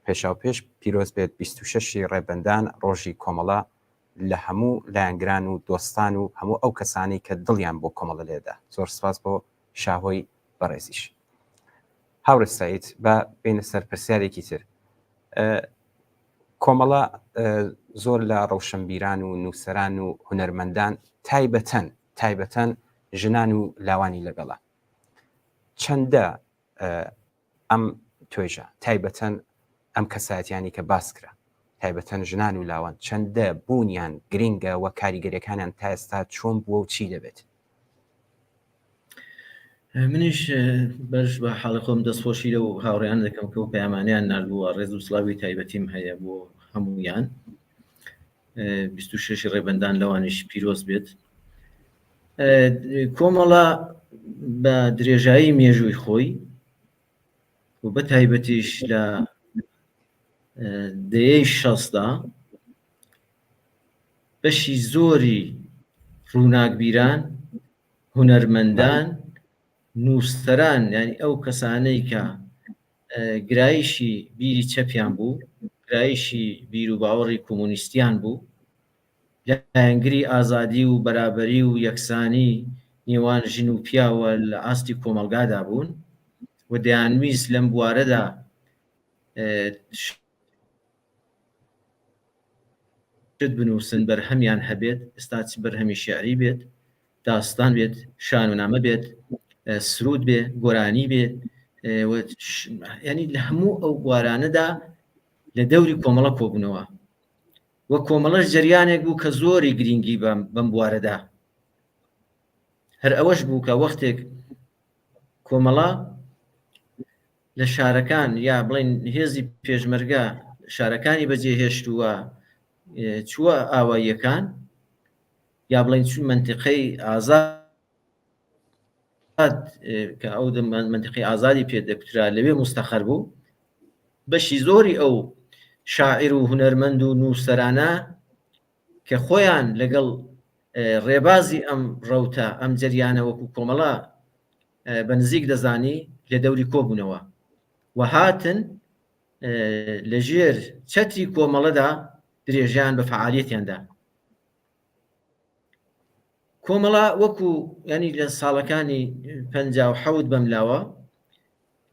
S1: پێشاوپێش پیرۆز بێت 26 ڕێبەندان ڕۆژی کۆمەڵە لە هەموو لایەنگران و دۆستان و هەموو ئەو کەسانی کە دڵیان بۆ کۆمەڵە لێدا زۆر سپاس بۆ شاهۆی بەڕێزیش هاوڕێ سەعید بە بینە سەر پرسیارێکی تر کۆمەڵە زۆر لە ڕەوشنبیران و نووسەران و هونەرمەندان تایبەتەن ژنان و لاوانی لەگەڵە چەندە ئەم توێژە تایبەتەن ئەم کەسایەتیانی کە باس کرا تایبەتەن ژنان و لاوان چەندە بوونیان گرینگە و کاریگەریەکانیان تا ئێستا چۆن بووە و چی دەبێت
S2: منیش بەش بە حاڵی خۆم دەستخۆشی لە و هاوڕێیان دەکەم کە و پەیامانیان نردووە ڕێز و سڵاوی تایبەتیم هەیە بۆ هەموویان 26 ڕێبەندان لەوانش پیرۆز بێت کۆمەڵە بە درێژایی مێژووی خۆی و بە تایبەتیش لە دەیەی شەسدا بەشی زۆری ڕووناکبیران هونەرمەندان نووسەران ینی ئەو کەسانەی کە گرایشی بیری چەپیان بوو گرایشی بیر و باوەڕی کۆمۆنیستیان بوو لایەنگری ئازادی و بەرابەری و یەکسانی نێوان ژن و پیاوە لە ئاستی کۆمەلگادا بوون و دەیانویست لەم بوارەدا بنووسن بەرهەمیان هەبێت ئێستا بەرهەمی شێعری بێت داستان بێت شانونامە بێت سرود بێ گۆرانی بێت ینی لە هەموو ئەو بوارانەدا لە دەوری کۆمەڵە کۆبوونەوە وە کۆمەڵەش جریانێک بوو کە زۆری گرنگی بەم بوارەدا هەر ئەوەش بوو کە وەختێک کۆمەڵە لە شارەکان یا بڵێن هێزی پێشمەرگە شارەکانی بەجێهێشتووە چووە ئاواییەکان یا بڵین چون منتیقەی ئازاد کە ئەو منتیقی ئازادی پێدەکترا لەوێ مستەخەر بوو بەشی زۆری ئەو شاعیر و هونەرمەند و نووسەرانە کە خۆیان لەگەڵ ڕێبازی ئەم ڕەوتە ئەم جەریانە وەکو کۆمەڵە بەنزیک دەزانی لە دەوری کۆبوونەوە و هاتن لەژێر چەتری کۆمەڵەدا درێژیان بە فعالیەتیاندا. کۆمەڵە وەکو ینی لە ساڵەکانی 57 بەملاوە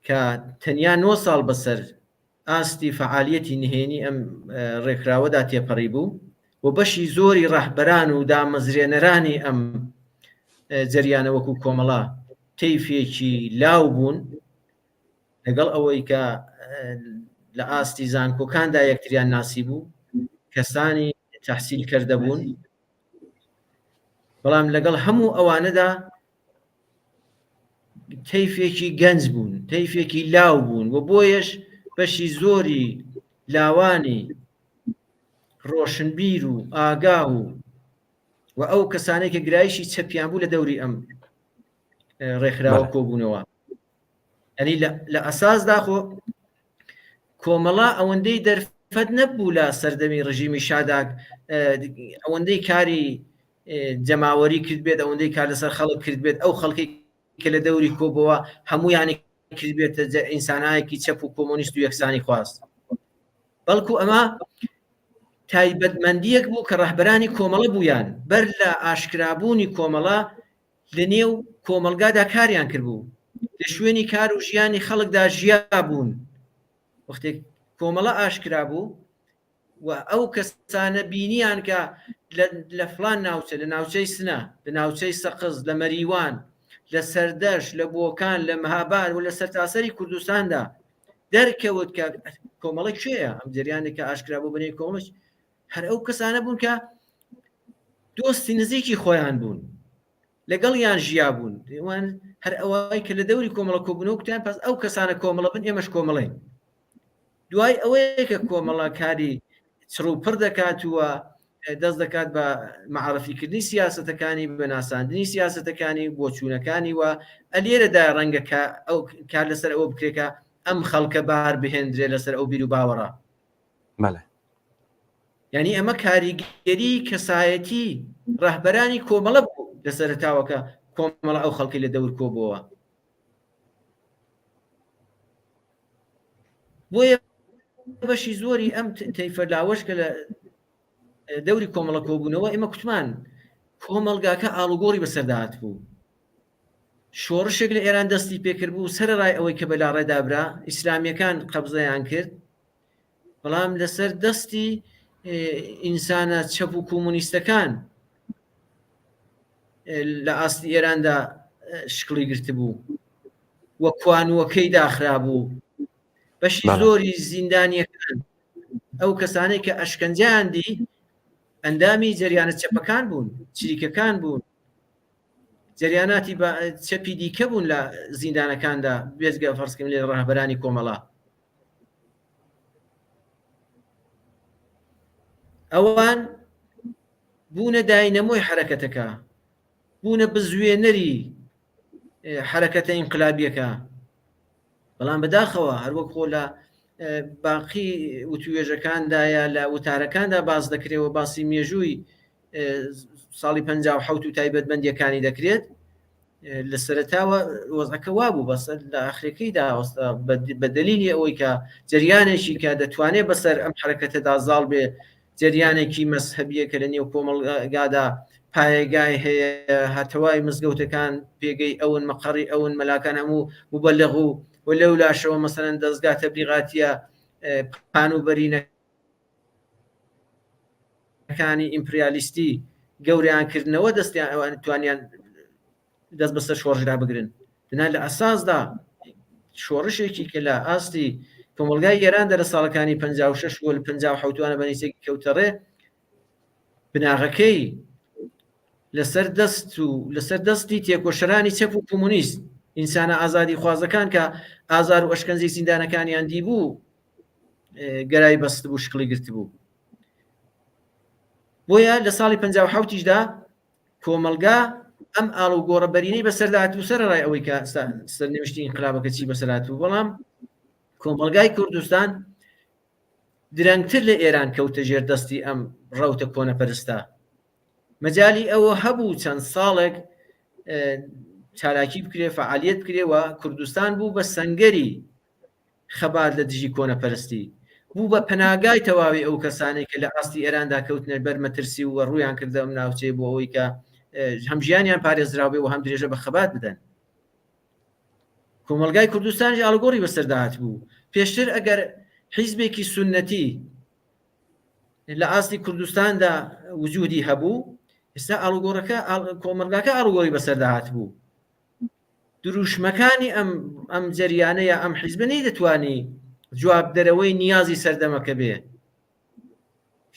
S2: کە تەنیا 9 ساڵ بەسەر ئاستی فعالیەتی نهێنی ئەم ڕێکراوەدا تێپەڕی بوو و بەشی زۆری ڕەهبەران و دامەزرێنەرانی ئەم جەریانە وەکو کۆمەڵە تەیفێکی لاو بوون لەگەڵ ئەوەی کە لە ئاستی زانکۆکاندا یەکتریان ناسی بوو کەسانی تەحسیل کردە بوون بەڵام لەگەڵ هەموو ئەوانەدا تەیفێکی گەنج بوون تەیفێکی لاو بوون و بۆیەش بەشی زۆری لاوانی ڕۆشنبیر و ئاگا و ئەو کەسانێک کە گرایشی چەپیان بوو لە دەوری ئەم ڕێکخراوە کۆبوونەوە ئەنی لە ئەساسدا خۆ کۆمەڵە ئەوەندەی دەرفەت نەبوو لە سەردەمی ڕژیمی شاداک ئەوەندەی کاری جەماوەری کرد بێت ئەوەندەی کار لەسەر خەڵک کرد بێت ئەو خەڵکی کە لە دەوری کۆبەوە هەموویانی کرد بێتە ئینسانایەکی چەپ و کۆمۆنیست و یەکسانی خواست بەڵکو ئەمە تایبەتمەندیەک بوو کە ڕەهبەرانی کۆمەڵە بوویان بەر لە ئاشکرابوونی کۆمەڵە لە نێو کۆمەلگادا کاریان کردبوو لە شوێنی کار و ژیانی خەڵکدا ژیا بوون وەختێک کۆمەڵە ئاشکرا بوو و ئەو کەسانە بینیان کە لە فلان ناوچە لە ناوچەی سنە لە ناوچەی سەقز لە مەریوان لە سەردەش لە بۆکان لە مەهاباد و لە سەرتاسەری کوردستاندا دەرکەوت کە کۆمەڵی کوێیە ئەم جریانێک کە ئاشکرا بوو بنێ کۆمەڵش هەر ئەو کەسانە بوون کە دۆستی نزیکی خۆیان بوون لەگەڵ یان ژیا بوون ئێوان هەر ئەوەی کە لە دەوری کۆمەڵە کۆبوونەوە کوتیان پس ئەو کەسانە کۆمەڵە بن ئێمەش کۆمەڵین دوای ئەوەیە کە کۆمەڵە کاری چڕوپڕ دەکات وە دەست دەکات بە معرفیکردنی سیاسەتەکانی بەناساندنی سیاسەتەکانی بۆچوونەکانی وە ئەلێرەدا ڕەنگە ئەو کار لەسەر ئەوە بکرێکە ئەم خەڵکە بار بهێنرێ لەسەر ئەو بیر و باوەڕە یعنی ئەمە کاریگەری کەسایەتی ڕەهبەرانی کۆمەڵە بوو لەسەرتاوەکە کۆمەڵە ئەو خەڵکی لە دەور کۆبەوە بۆیە بەشی زۆری ئەم تەیفەلاوەشکە لە دەوری کۆمەڵە کۆبوونەوە ئێمە کوتمان کۆمەلگاکە ئاڵوگۆڕی بەسەرداهات بوو شۆڕشێک لە ئێران دەستی پێکرد بوو سەرڕای ئەوەی کە بەلا ڕێدابرا ئیسلامیەکان قەبزەیان کرد بەڵام لەسەر دەستی ئینسانە چەپ و کۆمۆنیستەکان لە ئاستی ئێراندا شکڵی گرت بوو وە کوانوەکەی داخرا بوو بەشی زۆری زیندانیەکان ئەو کەسانەی کە ئەشکەنجیاندی ئەندامی جەریانە چەپەکان بوون چریکەکان بوون جەریاناتی چەپی دیکە بوون لە زیندانەکاندا بێزگە فەرزکەم لێ ڕەهبەرانی کۆمەڵە ئەوان بوونە داینەمۆی حرەکەتەکە بوونە بزوێنەری حرەکەتە ئینقلابیەکە بەڵام بەداخەوە هەروەک خۆ لە باقی وتوێژەکاندایە لە وتارەکاندا باز دەکرێەوە باسی مێژووی ساڵی 57 و تایبەتمەندیەکانی دەکرێت لە سەرەتاوە وەزعەکە وا بوو بەسەر لە ئاخرەکەیدا بە دەلیلی ئەوەی کە جەریانێکی کە دەتوانێت بەسەر ئەم حرەکەتەدا زاڵ بێ جەریانێکی مەسهەبیە کە لە نێو کۆمەڵگادا پایگای هەیە هاتەوای مزگەوتەکان پێگەی ئەون مەقەڕی ئەون مەلاکان هەموو مبەلەغ و لەو لاشەوە مەسەلەن دەستگا تەبلیغاتیە پانوبەرینەکانی ئیمپریالیستی گەوریان کردنەوە دەستیان ئەوان توانیان دەست بەسەر شۆڕژدا بگرن دنا لە ئەساسدا شۆڕشێکی کە لە ئاستی کۆمەلگای ئێراندا لە ساڵەکانی 56 و 57وانە بەنیسێکی کەوتەڕێ بناغەکەی لەسەر دەستی تێکۆشەرانی چەپ و کۆمۆنیست ئینسانە ئازادی خوازەکان کە ئازار و ئەشکەنجەی زیندانەکانیان دیبوو گەرای بەست بوو شکڵی گرت بوو. بۆیە لە ساڵی 1950دا کۆمەلگا ئەم ئاڵ و گۆڕەبەرینەی بەسەردات و سەرڕای ئەوەی کە سەرنوشتی ئینقلابەکە چی بەسەرات و بەڵام کۆمەلگای کوردستان درەنگتر لە ئێران کەوتە ژێر دەستی ئەم ڕەوتە کۆنەپەرستە. مەجای ئەوە هەبوو چەند ساڵێک چالاکی بکرێ فعالیت بکرێەوە کوردستان بوو بە سەنگەری خەبات لە دژی کۆنەپەرستی، بوو بە پەناگای تەواوی ئەو کەسانی کە لە ئاستی ئێراندا کەوتنە بەر مەترسی و ڕوویان کردە ئەم ناوچەی بۆ ئەوەی کە هەم ژیانیان پارێزراوێ و هەم درێژە بە خەبات بدەن. کۆمەلگای کوردستانی ئاڵگۆڕی بەسەرداهات بوو. پێشتر ئەگەر حیزبێکی سونەتی لە ئاستی کوردستاندا وجودی هەبوو، ئێستا ئاڵگۆڕەکە کۆمەلگاکە ئاڵگۆڕی بەسەرداهات بوو. دروشمەکانی ئەم جەریانەیە ئەم حیزبە نەیدەتوانی جواب دەرەوەی نیازی سەردەمەکە بێ.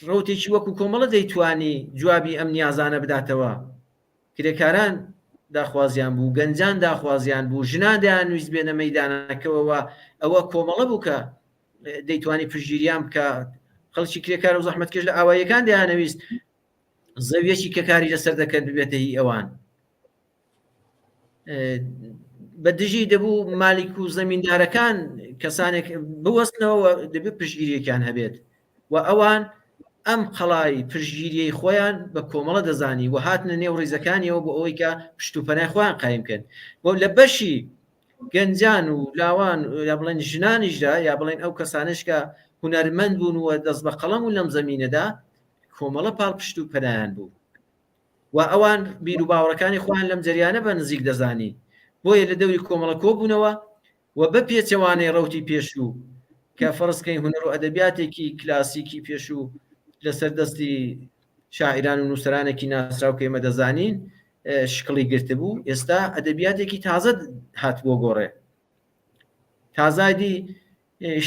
S2: ڕەوتێکی وەکو کۆمەڵە دەیتوانی جوابی ئەم نیازانە بداتەوە. کرێکاران داخوازیان بوو، گەنجان داخوازیان بوو، ژنان دەیانویست بێنە مەیدانەکەوەوە. ئەوە کۆمەڵە بوو کە دەیتوانی پشگیریان بکە. خەڵکی کرێکار و زەحمەتکێش لە ئاواییەکان دەیانەویست زەویەکی کە کاری لەسەر دەکەن ببێتە هی ئەوان. بە دژی دەبوو مالیک و زەمیندارەکان کەسانێک بوەستنەوە دەبێت پشگیریەکان هەبێت و ئەوان ئەم قەڵای پشگیریەی خۆیان بە کۆمەڵە دەزانی و هاتنە نێو ڕێزەکانیەوە بۆ ئەوەی کە پشتوپەنای خۆیان قایم بکەن. بۆ لە بەشی گەنجان و لاوان یا بڵێن ژنانیشدا یا بڵێن ئەو کەسانش کە هونەرمەند بوون و دەست بە قەڵەم و لەم زەمینەدا کۆمەڵە پاڵ پشتوپەنایان بوو و ئەوان بیر و باوەڕەکانی خۆیان لەم جەریانە بە نزیک دەزانی. بۆیە لە دەوری کۆمەڵە کۆبوونەوە و بە پێچەوانەی ڕەوتی پێشوو کە فەرزکەی هونەر و ئەدەبیاتێکی کلاسیکی پێشوو لەسەر دەستی شاعیران و نووسەرانێکی ناسراو کە ئێمە دەزانین شکڵی گرتە بوو. ئێستا ئەدەبیاتێکی تازە هات بۆ گۆڕێ. تازادی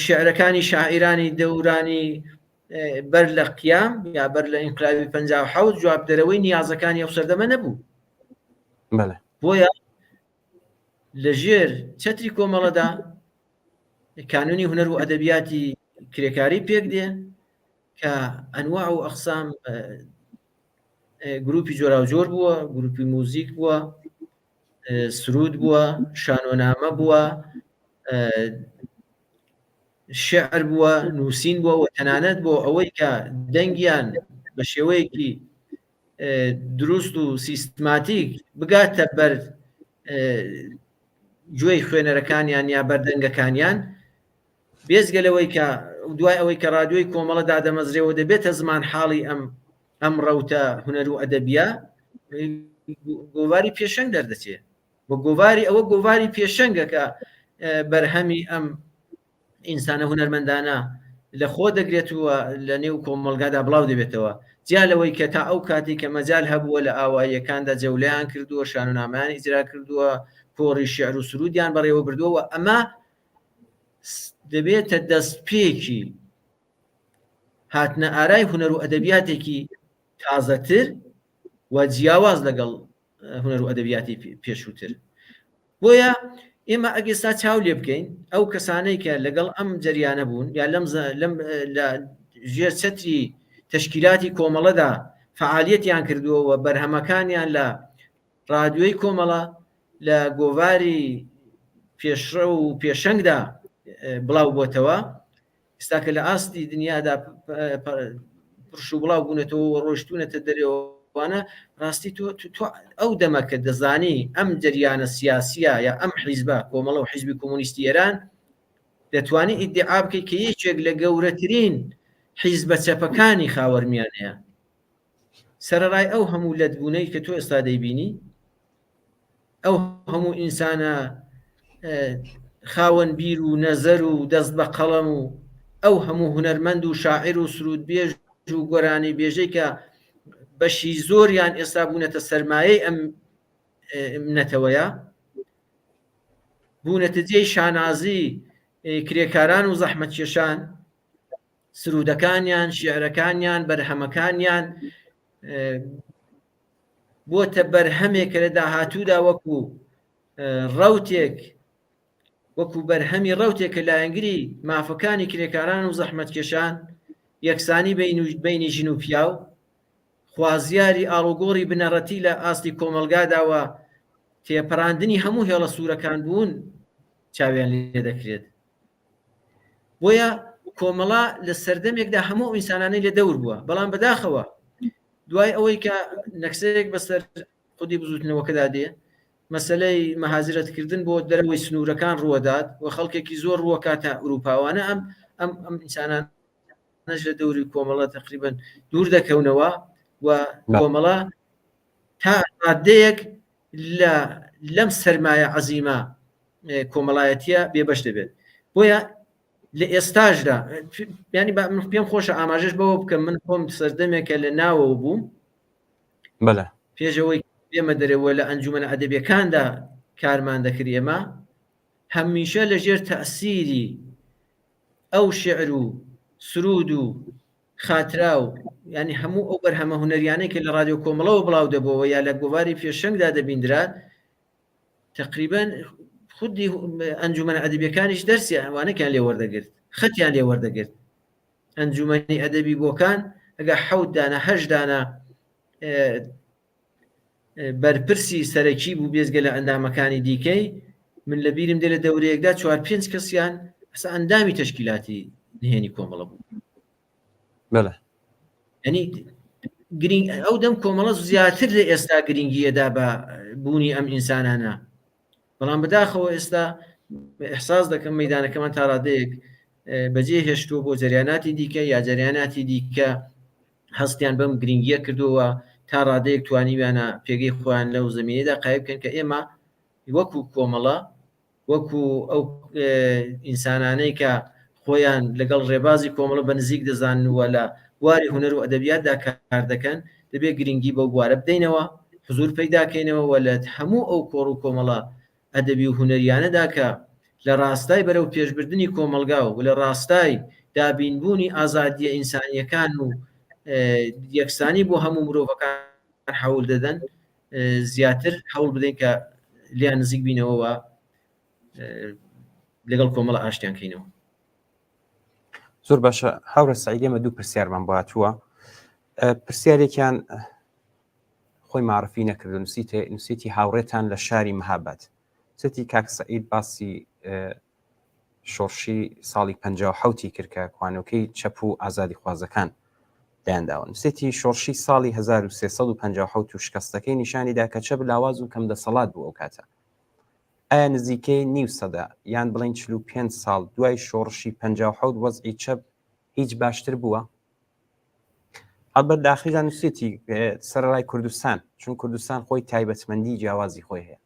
S2: شعرەکانی شاعیرانی دەورانی بەر لە قیام یا بەر لە ئینقلابی 57 جواب دەرەوەی نیازەکانی ئەو سەردەمە نەبوو. بۆیە لە ژێر چەتری کۆمەڵەدا کانونی هونەر و ئەدەبیاتی کرێکاری پێک دێ کە ئەنواع و ئەقسام گروپی جۆرا و جۆر بووە، گروپی موزیک بووە، سرود بووە، شانۆنامە بووە، شعر بووە، نووسین بووە و تەنانەت بۆ ئەوەی کە دەنگیان بە شێوەیەکی دروست و سیستماتیک بگاتە بەر گوێی خوێنەرەکانیان یا بەردەنگەکانیان. بێزگەلەوەی کە دوای ئەوەی کە ڕادیۆی کۆمەڵە دادەمەزرێەوە دەبێتە زمان حاڵی ئەم ڕەوتە هونەر و ئەدەبیە گۆواری پێشەنگ دەردەچێت. بۆ گۆواری ئەوە گۆواری پێشەنگە کە بەرهەمی ئەم ئینسانە هونەرمەندانە لە خۆ دەگرێتەوە لە نێو کۆمەلگادا بڵاو دەبێتەوە. جیا لەوەی کە تا ئەو کاتی کە مەجال هەبووە لە ئاواییەکاندا جەولیان کردووە، شانۆنامەیان ئیجرا کردووە، کۆڕی شعر و سرودیان بەڕێوە بردووە. ئەمە دەبێتە دەستپێکی هاتنە ئارای هونەر و ئەدەبیاتێکی تازەتر و جیاواز لەگەڵ هونەر و ئەدەبیاتی پێشووتر. بۆیە ئێمە ئەگەستا چاو لێ بکەین ئەو کەسانەی کە لەگەڵ ئەم جەریانە بوون یا لە ژێر چەتری تەشکیلاتی کۆمەڵەدا فعالیەتیان کردووە و بەرهەمەکانیان لە ڕادیۆی کۆمەڵە لە گۆواری پێشڕە و پێشەنگدا بڵاو بۆتەوە. ئێستا کە لە ئاستی دنیادا پرش و بڵاو بوونێتەوە ڕۆشتونەتە دەرێوانە، ڕاستی تۆ ئەو دەمەکە دەزانی ئەم جەریانە سیاسیە یا ئەم حیزبە کۆمەڵە و حیزبی کۆمونیستی ئێران دەتوانی ئیدعا بکەی کە یەکێک لە گەورەترین حیزبە چەپەکانی خاوەرمیانەیە. سەرەڕای ئەو هەموو لەتبوونەی کە تۆ ئێستا دەیبینی، ئەو هەموو ئینسانە خاوەن بیر و نەزەر و دەست بە قەڵەم و ئەو هەموو هونەرمەند و شاعیر و سرودبێژ و گۆرانی بێژەی کە بەشی زۆریان ئێستا بوونەتە سەرمایەی ئەم منەتەوەیە، بوونەتە جێی شانازی کرێکاران و زەحمەتکێشان، سرودەکانیان، شیعرەکانیان، بەرهەمەکانیان بۆتە بەرهەمێک کە لە داهاتوودا وەکو ڕەوتێک وەکو بەرهەمی ڕەوتێکە لایەنگری مافەکانی کرێکاران و زەحمەتکێشان یەکسانی بینی ژن و پیاو خوازیاری ئاڵوگۆڕی بنەڕەتی لە ئاستی کۆمەلگاداوە تێپەڕاندنی هەموو هێڵە سوورەکان بوون چاویان لێ دەکرێت. بۆیە کۆمەڵا لە سەردەمێکدا هەموو ئینسانانەی لە دەور بووە، بەڵام بەداخەوە دوای ئەوەی کە نەکسەیەک بەسەر خودی بزوتنەوەکەدا دێ مەسەلەی مەهاجرەتکردن بۆ دەرەوەی سنوورەکان ڕوەدات و خەڵکێکی زۆر ڕووەکاتە ئەوروپاوانە ئەم ئینسانان نەش لە دەوری کۆمەڵە تقریبن دوور دەکەونەوە و کۆمەڵە تا مادەیەک لەم سەرمایە عەزیمە کۆمەڵایەتیە بێبەش دەبێت. بۆیە لە ئێستاشدا ینی پێم خۆشە ئاماژەش بەوە بکەم من خۆم سەردەمێکە لە ناوەوە بووم پێشەوەی ئێمە دەرەوە لە ئەنجومەنە ئەدەبیەکاندا کارمان دەکرد ئێمە هەمیشە لەژێر تەئسیری ئەو شعر و سرود و خاترا و ینی هەموو ئەو بەرهەمە هونەریانەی کە لە رادیۆ کۆمەڵەوە بڵاو دەبەوە یا لە گۆواری پێشەنگدا دەبیندرات تقریبان خودی ئەنجومەنە ئەدەبیەکانیش دەرسی ئەوانەکان لێ وەردەگرت خەتیان لێ وەردەگرت. ئەنجومەنی ئەدەبی بۆکان ئەگە 7 دانە 8 دانە بەرپرسی سەرەکی بوو بێزگە لە ئەندامەکانی دیکەی من لە بیرم دێ لە دەورەیەکدا 4-5 کەسیان ئەسا ئەندامی تەشکیلاتی نهێنی کۆمەڵە بوو. ینی گرنگ ئەو دەم کۆمەڵە زیاتر لە ئێستا گرنگیەدا بە بوونی ئەم ئینسانانە، بەڵام بەداخەوە ئێستا ئەحساس دەکەم مەیدانەکەمان تا ڕادەیەک بەجێ هێشتووە بۆ جەریاناتی دیکە یا جەریاناتی دیکە هەستیان بەم گرنگیە کردووە تا ڕادەیەک توانیویانە پێگەی خۆیان لەو زمینەدا قایب بکەن کە ئێمە وەکو کۆمەڵە وەکو ئەو ئینسانانەی کە خۆیان لەگەڵ ڕێبازی کۆمەڵە بە نزیک دەزانوە لە واری هونەر و ئەدەبیاتدا کار دەکەن دەبێت گرنگی بەو بوارە بدەینەوە حضور پەیداکەینەوە و لە هەموو ئەو کۆڕ و کۆمەڵە ئەدەبی و هونەریانەدا کە لە ڕاستای بەرەو پێشبردننی کۆمەلگا و لە ڕاستای دابینبوونی ئازادیە ئینسانیەکان و یەکسانی بۆ هەموو مرۆڤەکان حەول دەدەن زیاتر حەول بدەین کە لیان نزیک بینەوەوە لەگەڵ کۆمەڵە ئاشتیان کەینەوە.
S1: زۆر باشە هاورە سعید ئێمە دوو پرسیارمان بۆهاتووە. پرسیارێکیان خۆی معرفی نەکرد نووسیتی هاوڕێتان لە شاری مەهاباد سەتی کاک سعید باسی شۆڕشی ساڵی 57 کرد کە کوانەکەی چەپ و ئازادی خوازەکان دایانداوە. نووسێتی شۆڕشی ساڵی 1357 و شکستەکەی نیشانیدا کە چەپ لاواز و کەم دەسەڵات بوو ئەو کاتە. ئایا نزیکەی نیو سەدا یان بڵین 45 ساڵ دوای شۆڕشی 57 وەزعی چەپ هیچ باشتر بووە؟ ئەلبەت داخیدا نووسێتی سەرەڕای کوردستان چون کوردستان خۆی تایبەتمەندی جیاوازی خۆی هەیە.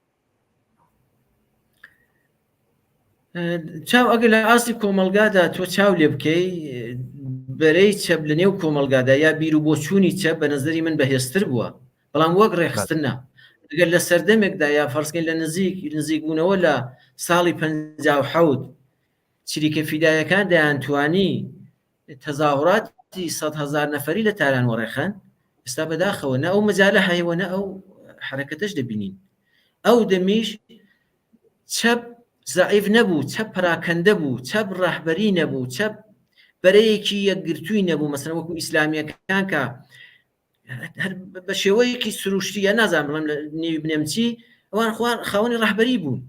S2: چاو ئەگەر لە ئاستی کۆمەلگادا تۆ چاو لێ بکەی بەرەی چەپ لە نێو کۆمەلگادا یا بیر و بۆچوونی چەپ بە نەزەری من بەهێزتر بووە، بەڵام وەک ڕێخستنە ئەگەر لە سەردەمێکدا یا فەرزکەین لە نزیک بوونەوە لە ساڵی 57 چریکە فیدایەکان دەیانتوانی تەزاوراتی 100,000 نەفەری لە تاران وەڕێخەن ئێستا بەداخەوە نە ئەو مەجالە هەیەوە نە ئەو حرەکەتەش دەبینین. ئەو دەمیش چەپ زعیف نەبوو، چەپ پراکەندە بوو، چەپ ڕەحبەری نەبوو، چەپ بەرەیەکی یەکگرتووی نەبوو. مەسەڵەن وەکو ئیسلامیەکان کە بە شێوەیەکی سروشتیە نازان بڵم لە نێوی بنێمچی ئەوان خاوەنی ڕەحبەری بوون.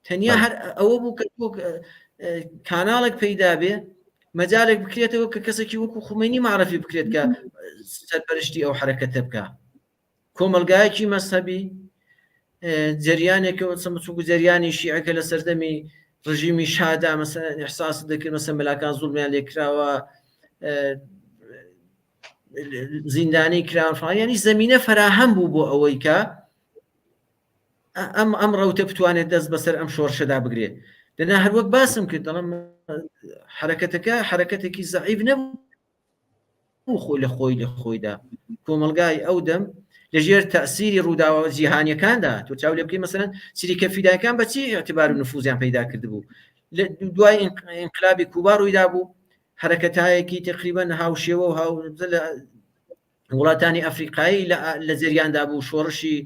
S2: تەنیا هەر ئەوە بوو کە کاناڵێک پەیدا بێ مەجالێک بکرێتەوە کە کەسێکی وەکو خومینی معرفی بکرێت کە سەرپەرشتی ئەو حرەکەتە بکە. کۆمەلگایەکی مەسەبی جریانێکەوە سەمچوو جریانی شیعەکە لە سەردەمی ڕژیمی شادا مەسەلەن ئیحساس دەکرد مەسەلەن مەلاکان زوڵمیان لێکراوە زیندانی کراوە ینی زەمینە فەراهەم بوو بۆ ئەوەی کە ئەم ڕەوتە بتوانێت دەست بەسەر ئەم شۆڕشەدا بگرێت. لەنا هەروەک باسم کرد دەڵم حرەکەتەکە حرەکەتێکی زەعیف نەبوو خۆی لە خۆیدا کۆمەلگای ئەو دەم لەژێر تەئسیری ڕووداوە جیهانیەکاندا تۆ چاو لێ بکەی مەسەلەن چریکە فیدایەکان بەچی ئەعتیبار و نفوزیان پەیدا کرد بوو. دوای ئینقلابی کوبا ڕوویدا بوو حرەکەتایەکی تقریبەن هاوشێوە و وڵاتانی ئەفریقایی لە جریاندا بوو شۆڕشی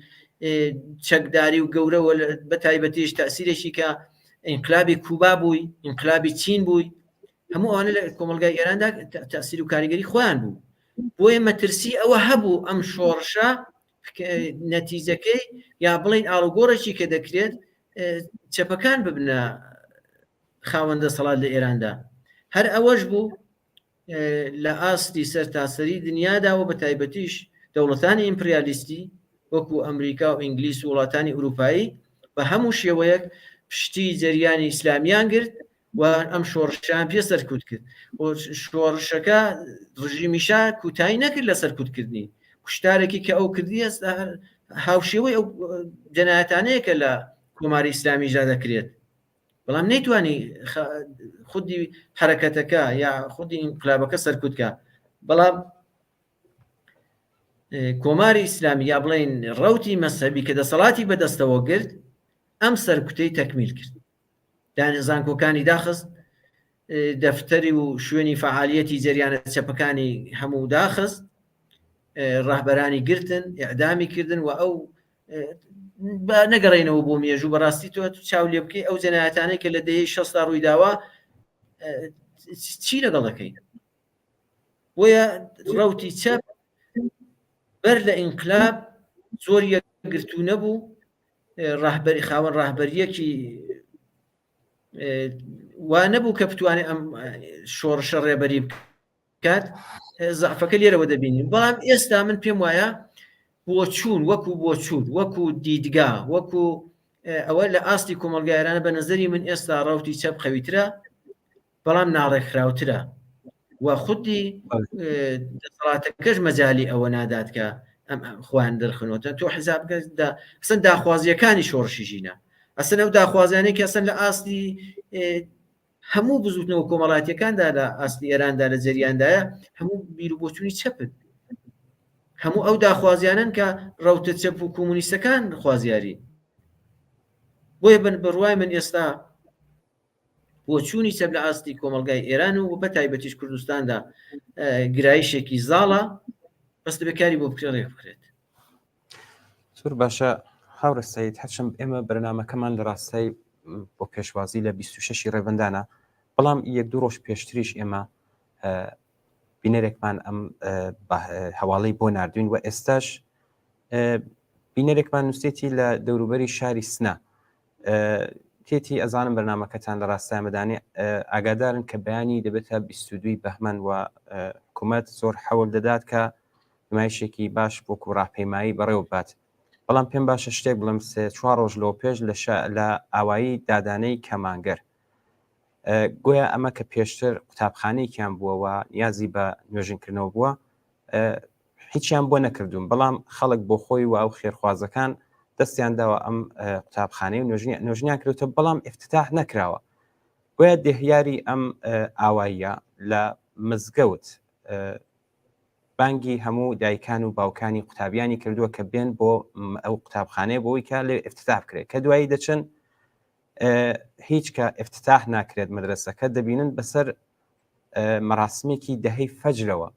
S2: چەکداری و گەورەوە بە تایبەتیش تەئسیرێکی کە ئینقلابی کوبا بووی، ئینقلابی چین بووی، هەموو ئەوانە لە کۆمەلگای ئێراندا تەسیر و کاریگەری خۆیان بوو. بۆیە مەترسی ئەوە هەبوو ئەم شۆڕشە نەتیجەکەی یا بڵین ئاڵوگۆڕێکی کە دەکرێت چەپەکان ببنە خاوەندە سەڵات لە ئێراندا. هەر ئەوەش بوو لە ئاستی سەر تاسەری دنیاداوە بە تایبەتیش دەوڵەتانی ئیمپریالیستی وەکو ئەمریکا و ئینگلیس و وڵاتانی ئوروپایی بە هەموو شێوەیەک پشتی جەریانی ئیسلامیان گرت و ئەم شۆڕشیان پێ سەرکوت کرد. شۆڕشەکە ڕژیمیشا کوتایی نەکرد لە سەرکوتکردنی، کوشتارێکی کە ئەو کردی ئێستا هاوشێوەی ئەو جەنایەتانەیە کە لە کۆماری ئیسلامیژا دەکرێت، بەڵام نەیتوانی خودی حرەکەتەکە یا خودی ئینقلابەکە سەرکوتکە. بەڵام کۆماری ئیسلامی یا بڵین ڕەوتی مەسەبی کە دەسەڵاتی بەدەستەوە گرت ئەم سەرکوتەی تەکمیل کرد. زانکۆکانی داخست، دەفتەری و شوێنی فعالیەتی جەریانە چەپەکانی هەموو داخست، ڕاهبەرانی گرتن، ئیعدامی کردن و ئەو نەگەڕێنەوە بۆ مێژوو بەڕاستی تۆ چاو لێ بکەی ئەو جەنایەتانەی کە لە دەیەی 60 ڕووی داوە چی لەگەڵ دەکەی. بۆیە ڕەوتی چەپ بەر لە ئینقلاب زۆر یەکگرتوو نەبوو، ڕاهبەری خاوەن ڕاهبەریەکی وا نەبوو کە بتوانێت ئەم شۆڕشە ڕێبەری بکات. زەعفەکە لێرەوە دەبینین. بەڵام ئێستا من پێم وایە بۆچوون وەکو بۆچوون وەکو دیدگا وەکو ئەوە لە ئاستی کۆمەلگایرانە بە نەزەری من ئێستا ڕەوتی چەپ قەویترە بەڵام ناڕێکخراوترە و خودی دەسەڵاتەکەش مەجالی ئەوە نادات کە ئەم خۆیان دەرخنەوە. تۆ حیزاب ئەسەن داخوازیەکانی شۆڕشی ژینە، ئەسەن ئەو داخوازیانەی کە ئەسەن لە ئاستی هەموو بزوتنەوە کۆمەڵاتیەکاندا لە ئاستی ئێراندا لە جەریاندایە هەموو بیر و بۆچوونی چەپن، هەموو ئەو داخوازیانن کە ڕەوتە چەپ و کۆمونیستەکان خوازیاری. بۆیە بڕوای من ئێستا بۆچوونی چەپ لە ئاستی کۆمەلگای ئێران و بە تایبەتیش کوردستاندا گرایشێکی زاڵە، بەست بەکاری بۆ بکرێ بکرێت.
S1: زۆر باشە هاورە سەید، هەرچەم ئێمە بەرنامەکەمان لە ڕاستای بۆ پێشوازی لە 26 ڕێبەندانە، بەڵام یەک دوو ڕۆژ پێشتریش ئێمە بینەرێکمان ئەم هەواڵەی بۆ نردوین و ئێستاش بینەرێکمان نووسێتی لە دەوروبەری شاری سنە. تێتی ئەزانم بەرنامەکەتان لە ڕاستای مەدانی ئاگادارن کە بەیانی دەبێتە 22 بەهمەن و حکوومەت زۆر حەوڵ دەدات کە نمایشێکی باش بۆ ڕاهپەیمایی بەڕێوە بات. بەڵام پێم باشە شتێک بڵم 3-4 ڕۆژ لەوە پێش لە ئاوایی دادانەی کەمانگەر گویا ئەمە کە پێشتر قوتابخانەیەکیان بووەوە نیازی بە نوێژنکردنەوە بووە، هیچیان بۆ نەکردوون، بەڵام خەڵک بۆ خۆی و ئەو خێرخوازەکان دەستیان داوە ئەم قوتابخانەی و نوێژنیان کردوتە، بەڵام افتتاح نەکراوە. گویا دێهیاری ئەم ئاواییە لە مزگەوت بانگی هەموو دایکان و باوکانی قوتابیانی کردووە کە بێن بۆ ئەو قوتابخانەیە بۆی کە لێ افتتاح بکرێت، کە دوایی دەچن هیچ کە افتتاح ناکرێت مەدرسەکە دەبینن بەسەر مەراسمێکی دەهەی فەجرەوە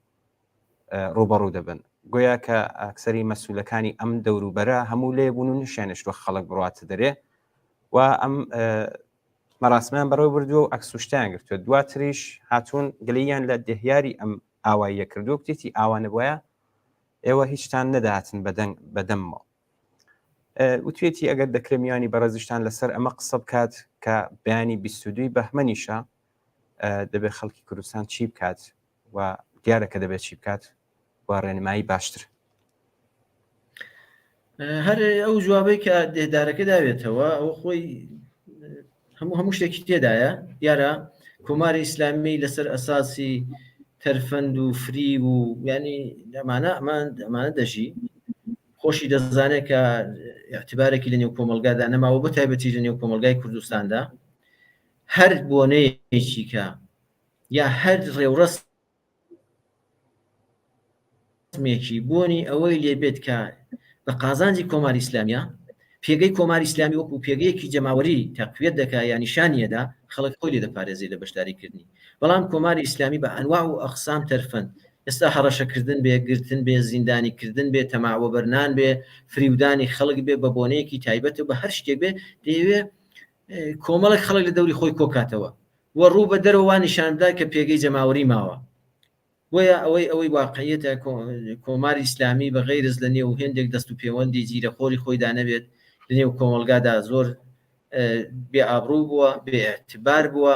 S1: ڕوبەڕوو دەبن. گویا کە ئەکسەری مەسئولەکانی ئەم دەوروبەرە هەموو لێ بوون و نیشانشتوە خەڵک بڕاتە دەرێ و ئەم مەراسمیان بەڕێوە بردووە و ئەکسوشتیان گرتووە. دواتریش هاتوون گلەیان لە دەهیاری ئەم ئاواییە کردو، کتێتی ئاوانە بۆیە ئێوە هیچتان نەداهاتن بەدەمەوە. وتوێتی ئەگەر دەکرێمیانی بەڕێزیشتان لەسەر ئەمە قسە بکات کە بەیانی 22 بەهمەنیشە دەبێت خەڵکی کوردستان چی بکات و دیارەکە دەبێت چی بکات و ڕێنمایی باشتر.
S2: هەر ئەو جوابەی کە دێدارەکە داوێتەوە ئەو خۆی هەموو شتێکی تێدایە. دیارە کۆماری ئیسلامی لەسەر ئەساسی تەرفەند و فری و ینی ئەمانە دەژی خۆشی دەزانێت کە اعتبارێکی لە نێو کۆمەلگادا نەماوە بە تایبەتی لە نێو کۆمەلگای کوردستاندا هەر بۆنەیەکی کە یا هەر ڕێوڕەسمێکی بۆنی ئەوەی لێبێت کە بە قازانجی کۆماری ئیسلامیە پێگەی کۆماری ئیسلامی وەکو پێگەیەکی جەماوەری تەقویەت دەکا یا نیشانیەدا خەڵک خۆی لێ دەپارێزێت لە بەشداریکردنی. بەڵام کۆماری ئیسلامی بە ئەنواع و ئەقسام تەرفەند، ئێستا هەڕەشەکردن بێ، گرتن بێ، زیندانیکردن بێ، تەماوەبەرنان بێ، فریودانی خەڵک بێ، بە بۆنەیەکی تایبەت و بە هەر شتێک بێ دەیەوێ کۆمەڵێک خەڵک لە دەوری خۆی کۆکاتەوە وە ڕوو بە دەرەوە نیشاندا کە پێگەی جەماوەری ماوە وە ئەوەی واقعیەتە کۆماری ئیسلامی بە غەیرز لە نێو هێندێک دەست و پەیوەندی جیرەخۆری خۆیدا نەبێت لە نێو کۆمەلگادا زۆر بێ ئابڕوو بووە بێ ئێعتیبار بووە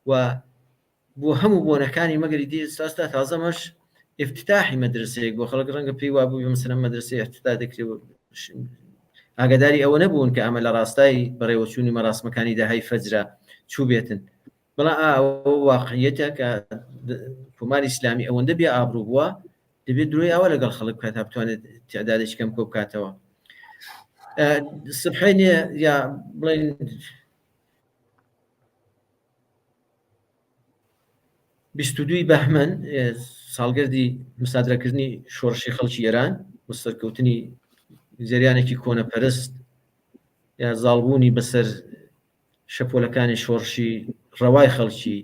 S2: و بۆ هەموو بۆنەکانی مەگەری دی ساستا تازەمەش افتتاحی مەدرسەیەک بۆ خەڵک ڕەنگە پێی وابوو مثلەن مەدرسەی افتتا دەکرێت ئاگاداری ئەوە نەبوون کە ئەمە لە ڕاستای بەڕێوەچوونی مەراسمەکانی داهای فەجرە چوو بێتن بەڵام واقعیەتە کە کۆماری ئیسلامی ئەوەندە بێ ئابڕوو بووە دەبێت درۆی ئەوە لەگەڵ خەڵک بکات تا بتوانێت تعدادێکی کەم کۆ بکاتەوە سبحینێ یا بڵێن دوی بەهمەن ساڵگەردی مسادرەکردنی شۆڕشی خەڵکی ئێران و سەرکەوتنی جریانێکی کۆنەپەرست یا زاڵبوونی بەسەر شەپۆلەکانی شۆڕشی ڕەوای خەڵکی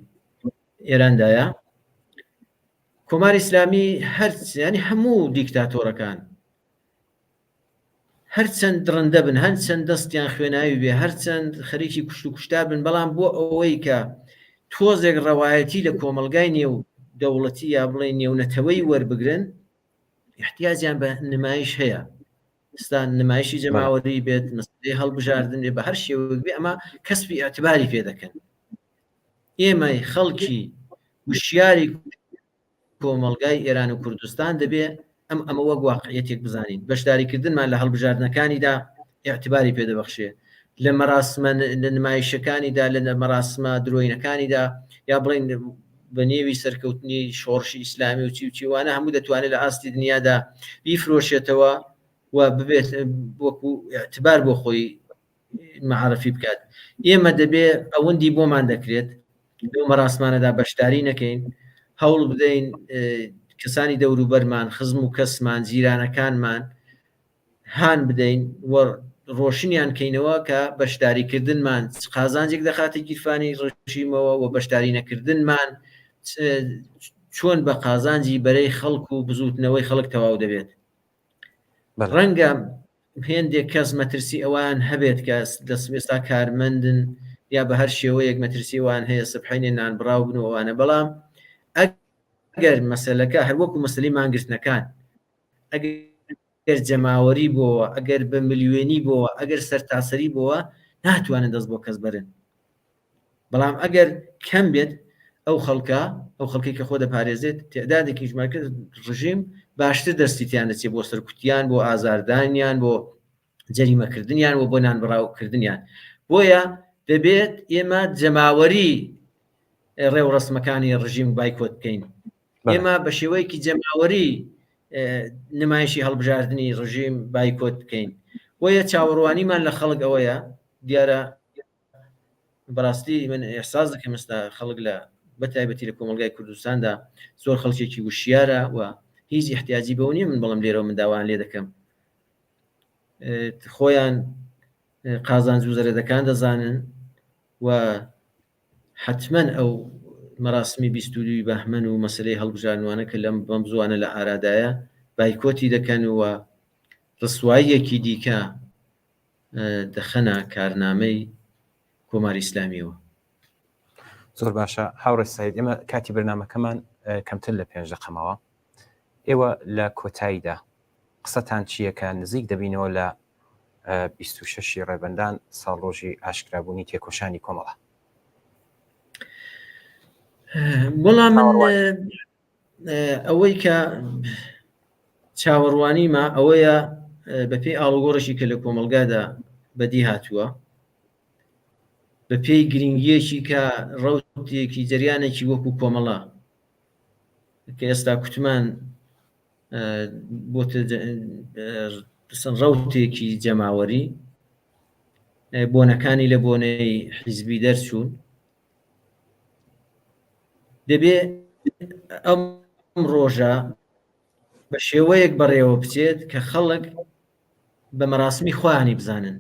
S2: ئێراندایە کۆماری ئیسلامی هەرچیانی هەموو دیکتاتۆرەکان هەرچەند درڕندە بن هەرچەند دەستیان خوێناوی بێ هەرچەند خەریکی کوشت و کوشتا بن بەڵام بۆ ئەوەی کە تۆزێک ڕەوایەتی لە کۆمەلگای نێو دەوڵەتی یا بڵێ نێونەتەوەی وەربگرن احتیاجیان بە نمایش هەیە ئێستا نمایشی جەماوەری بێت مەسەلەی هەڵبژاردن بێ بە هەر شێوەیەک بێ ئەمە کەسبی ئەعتیباری پێ دەکەن ئێمە خەڵکی وشیاری کۆمەلگای ئێران و کوردستان دەبێ ئەمە وەک واقعیەتێک بزانین بەشداریکردنمان لە هەڵبژاردنەکانیدا ئێعتیباری پێدەبەخشێ لە مەراسمە لە نمایشەکانیدا لە مەراسمە درۆینەکانیدا یا بڵێن بە نێوی سەرکەوتنی شۆڕشی ئیسلامی و چیوانە هەموو دەتوانێت لە ئاستی دنیادا بیفرۆشێتەوە و ببێت وەکو ئێعتیبار بۆ خۆی معرفی بکات ئێمە دەبێ ئەوەندی بۆمان دەکرێت لەو مەراسمانەدا بەشداری نەکەین هەوڵ بدەین کەسانی دەوروبەرمان خزم و کەسمان جیرانەکانمان هان بدەین وە ڕۆشنیان کەینەوە کە بەشداریکردنمان قازانجێک دەخاتە گیرفانی ڕژیمەوە و بەشداری نەکردنمان چۆن بە قازانجی بەرەی خەڵک و بزوتنەوەی خەڵک تەواو دەبێت ڕەنگە هێندێک کەس مەترسی ئەوان هەبێت کە دەسمێستا کارمەندن یا بە هەر شێوەیەک مەترسی وان هەیە سبحینێ نان بڕاو بنەوەوانە بەڵام ئەگەر مەسەلەکە هەروەکو مەسەلەی مانگرتنەکان ئەگەر جەماوەری بۆەوە ئەگەر بە ملیێنی بۆەوە ئەگەر سەرتاسەری بۆەوە ناتوانن دەست بۆ کەس بەرن بەڵام ئەگەر کەم بێت ئەو خەڵکی کە خۆ دەپارێزێت تعدادێکی ژمارەکە ڕژیم باشتر دەستیان دەچێت بۆ سەرکوتیان بۆ ئازاردانیان بۆ جەریمەکردنیان و بۆ نانبڕاوکردنیان بۆیە دەبێت ئێمە جەماوەری ڕێوڕسمەکانی ڕژیم بایکۆت بکەین ئێمە بە شێوەیەکی جەماوەری نمایشی هەڵبژاردننی ڕژیم بایکۆت بکەین بۆیە چاوەڕوانیمان لە خەڵک ئەوەیە دیارە بەڕاستی من ئێحساس دەکەم ئێستا خەڵک لە بەتایبەتی لە کۆمەلگای کوردستاندا زۆر خەڵکێکی وشیارە و هیچ احتیاجی بەو نییە من بەڵام لێرەوە من داوان لێ دەکەم خۆیان قازانج و زەرەدەکان دەزانن و حتمما ئەو مەراسمی 22 بەهمەن و مەسلەی هەڵبژاردنوانە کە لەم بەم زوانە لە ئارادایە بایکۆتی دەکەن و ڕسواییەکی دیکە دەخەنە کارنامەی کۆماری ئیسلامیەوە.
S1: زۆر باشە هاوڕێ سەید ئێمە کاتی بەرنامەکەمان کەمتر لە 5 دقەمەوە ئێوە لە کۆتاییدا قسەتان چییە کە نزیک دەبینەوە لە 26 ڕێبەندان ساڵۆژی ئاشکرابوونی تێکۆشانی کۆمەڵە؟
S2: بەڵام من ئەوەی کە چاوەڕوانیمە ئەوەیە بەپێی ئاڵگۆڕشی کە لە کۆمەلگادا بەدی هاتووە بە پێی گرنگیەکی کە ڕەوتێکی جریانێکی وەکو کۆمەڵە کە ئێستا کوتمان بۆتە ڕەوتێکی جەماوەری بۆنەکانی لە بۆنەی حیزبی دەرچوون دەبێ ئەم ڕۆژە بە شێوەیەک بەڕێوە بچێت کە خەڵک بە مەراسمی خۆیانی بزانن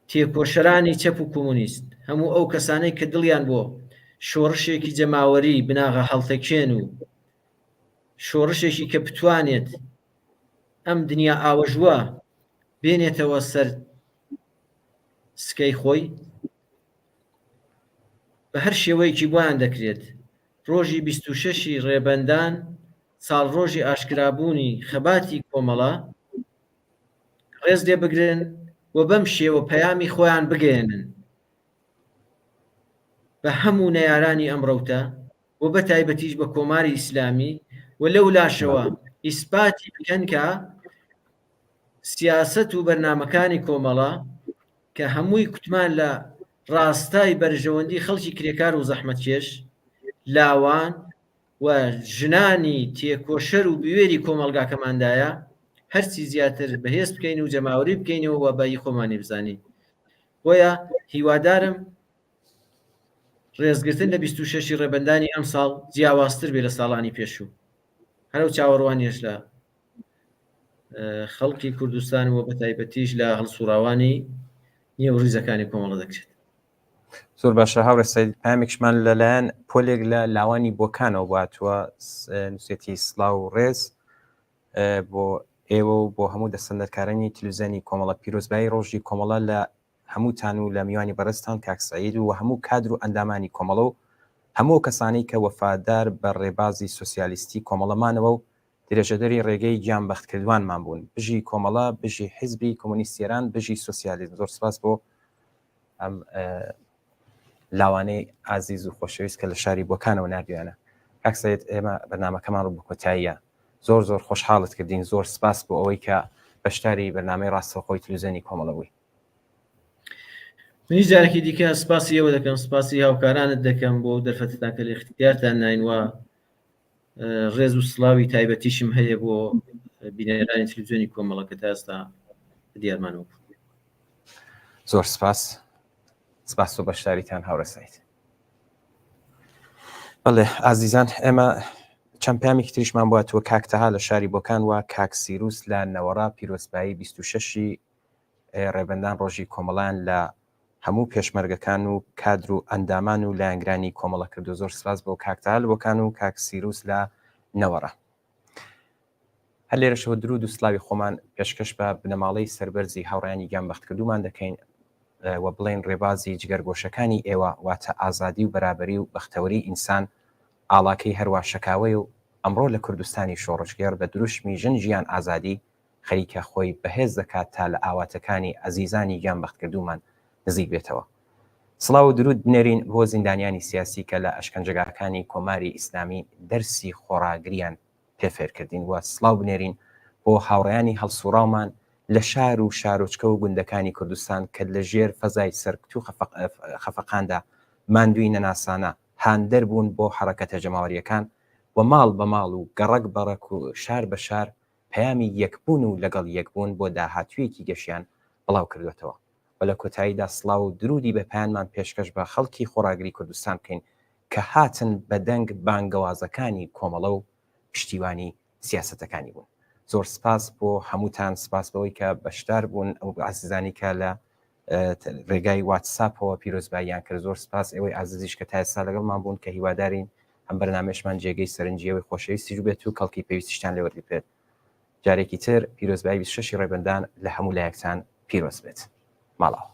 S2: تێکۆشەرانی چەپ و کۆمونیست هەموو ئەو کەسانەی کە دڵیان بۆ شۆڕشێکی جەماوەری بناغە هەڵتەکێن و شۆڕشێکی کە بتوانێت ئەم دنیا ئاوەژوە بێنێتەوە سەر سکەی خۆی بە هەر شێوەیەکی بۆیان دەکرێت ڕۆژی 26 ڕێبەندان ساڵ ڕۆژی ئاشکرابوونی خەباتی کۆمەڵە ڕێز لێ بگرن و بەم شێوە پەیامی خۆیان بگەێنن بە هەموو نەیارانی ئەمڕەوتە و بە تایبەتیش بە کۆماری ئیسلامی و لەو لاشەوە ئیسپاتی بکەن کە سیاسەت و بەرنامەکانی کۆمەڵە کە هەمووی کوتمان لە ڕاستای بەرژەوەندی خەڵکی کرێکار و زەحمەتکێش لاوان و ژنانی تێکۆشەر و بوێری کۆمەلگاکەماندایە هەرچی زیاتر بەهێز بکەین و جەماوەری بکەینەوە و بەی خۆمانی بزانین. بۆیە هیوادارم ڕێزگرتن لە 26 ڕێبەندانی ئەم ساڵ جیاوازتر بێ لە ساڵانی پێشوو. هەرو چاوەڕوانیش لە خەڵکی کوردستان و بە تایبەتیش لە هەڵسوراوانی نێوڕیزەکانی کۆمەڵە دەکرێت.
S1: زۆر باشە هاوڕێ سەید، پامێکشمان لەلایەن پۆلێک لە لاوانی بۆکانەوە باتوە نووسێتی سڵاو و ڕێز بۆ ئێوە و بۆ هەموو دەسەندەرکارانی تلویزیۆنی کۆمەڵە پیرۆزبایی ڕۆژی کۆمەڵە لە هەمووتان و لە میوانی بەڕێستان کاک سەعید و هەموو کادر و ئەندامانی کۆمەڵە و هەموو کەسانی کە وەفادار بە ڕێبازی سۆسیالیستی کۆمەڵەمانەوە و درێژەدەری ڕێگەی گیانبەختکردوانمان بوون، بژی کۆمەڵە، بژی حیزبی کۆمۆنیستیێران، بژی سۆسیالیزم. زۆر سپاس بۆ ئەم لاوانەی ئازیز و خۆشەویست کە لە شاری بۆکانەوە نردویانە. کاک سەعید، ئێمە بەرنامەکەمان ڕوو بە کۆتاییە. زۆر زۆر خۆشحاڵت کردین. زۆر سپاس بۆ ئەوەی کە بەشداری بەرنامەی ڕاستەوخۆی تلویزیۆنی کۆمەڵە بووی.
S2: منیش جارێکی دیکە سپاسی ئێوە دەکەم، سپاسی هاوکارانت دەکەم بۆ دەرفەتتان کە لە اختیارتان ناینوە. ڕێز و سڵاوی تایبەتیشم هەیە بۆ بینەرانی تلویزیۆنی کۆمەڵە کە تا ئێستا دیارمانەوە.
S1: زۆر سپاس. سپاس و بەشداریتان هاوڕێ سەعید. بەڵێ ئازیزان، ئێمە چەند پامێکی تریشمان بواتەوە کاکتەها لە شاری بۆکان و کاک سیروس لە نەوەڕا پیرۆزبایی 26 ڕێبەندان ڕۆژی کۆمەڵان لە هەموو پێشمەرگەکان و کادر و ئەندامان و لایەنگرانی کۆمەڵە کردو. زۆر سپاس بۆ کاکتەها لە بۆکان و کاک سیروس لە نەوەڕا. هەر لێرەشەوە درود و سڵاوی خۆمان پێشکەش بە بنەماڵەی سەربەرزی هاوڕێیانی گیانبەختکردومان دەکەین و بڵێن ڕێبازی جگەرگۆشەکانی ئێوە واتە ئازادی و بەرابەری و بەختەوەری ئینسان ئاڵاکەی هەروە شەکاوەی و ئەمڕۆ لە کوردستانی شۆڕشگەر بە دروشمی ژن ژیان ئازادی خەریکە خۆی بەهێز دەکات تا لە ئاواتەکانی ئەزیزانی گیانبەختکردومان نزیک بێتەوە. سڵاو و درود بنێرین بۆ زیندانیانی سیاسی کە لە ئەشکەنجەگاکانی کۆماری ئیسلامی دەرسی خۆراگریان پێفێرکردین و سڵاو بنێرین بۆ هاوڕێیانی هەڵسوراومان لە شار و شارۆچکە و گوندەکانی کوردستان کە لە ژێر فەزای سەرکەوت و خەفەقاندا ماندووی نەناسانە هاندەر بوون بۆ حرەکەتە جەماوەریەکان و ماڵ بە ماڵ و گەڕک بەڕک و شار بە شار پەیامی یەکبوون و لەگەڵ یەکبوون بۆ داهاتوویەکی گەشیان بڵاو کردوێتەوە. و لە کۆتاییدا سڵاو و درودی بە پەیاممان پێشکەش بە خەڵکی خۆراگری کوردستان بکەین کە هاتن بە دەنگ بانگەوازەکانی کۆمەڵە و پشتیوانی سیاسەتەکانی بوون. زۆر سپاس بۆ هەمووتان، سپاس بەوەی کە بەشدار بوون ئەو عزیزانی کە لە ڕێگای واتساپەوە پیرۆزباییان کرد. زۆر سپاس ئێوەی عزیزیش کە تا ئێستا لەگەڵمان بوون کە هیوادارین ئەم بەرنامەشمان جێگەی سەرنجیەوەی خۆشەویستی بێت و کەڵکی پێویستیشتان لێوەرگی بێت. جارێکی تر پیرۆزبایی 26 ڕێبەندان لە هەموو لایەکتان پیرۆز بێت. ماڵاو.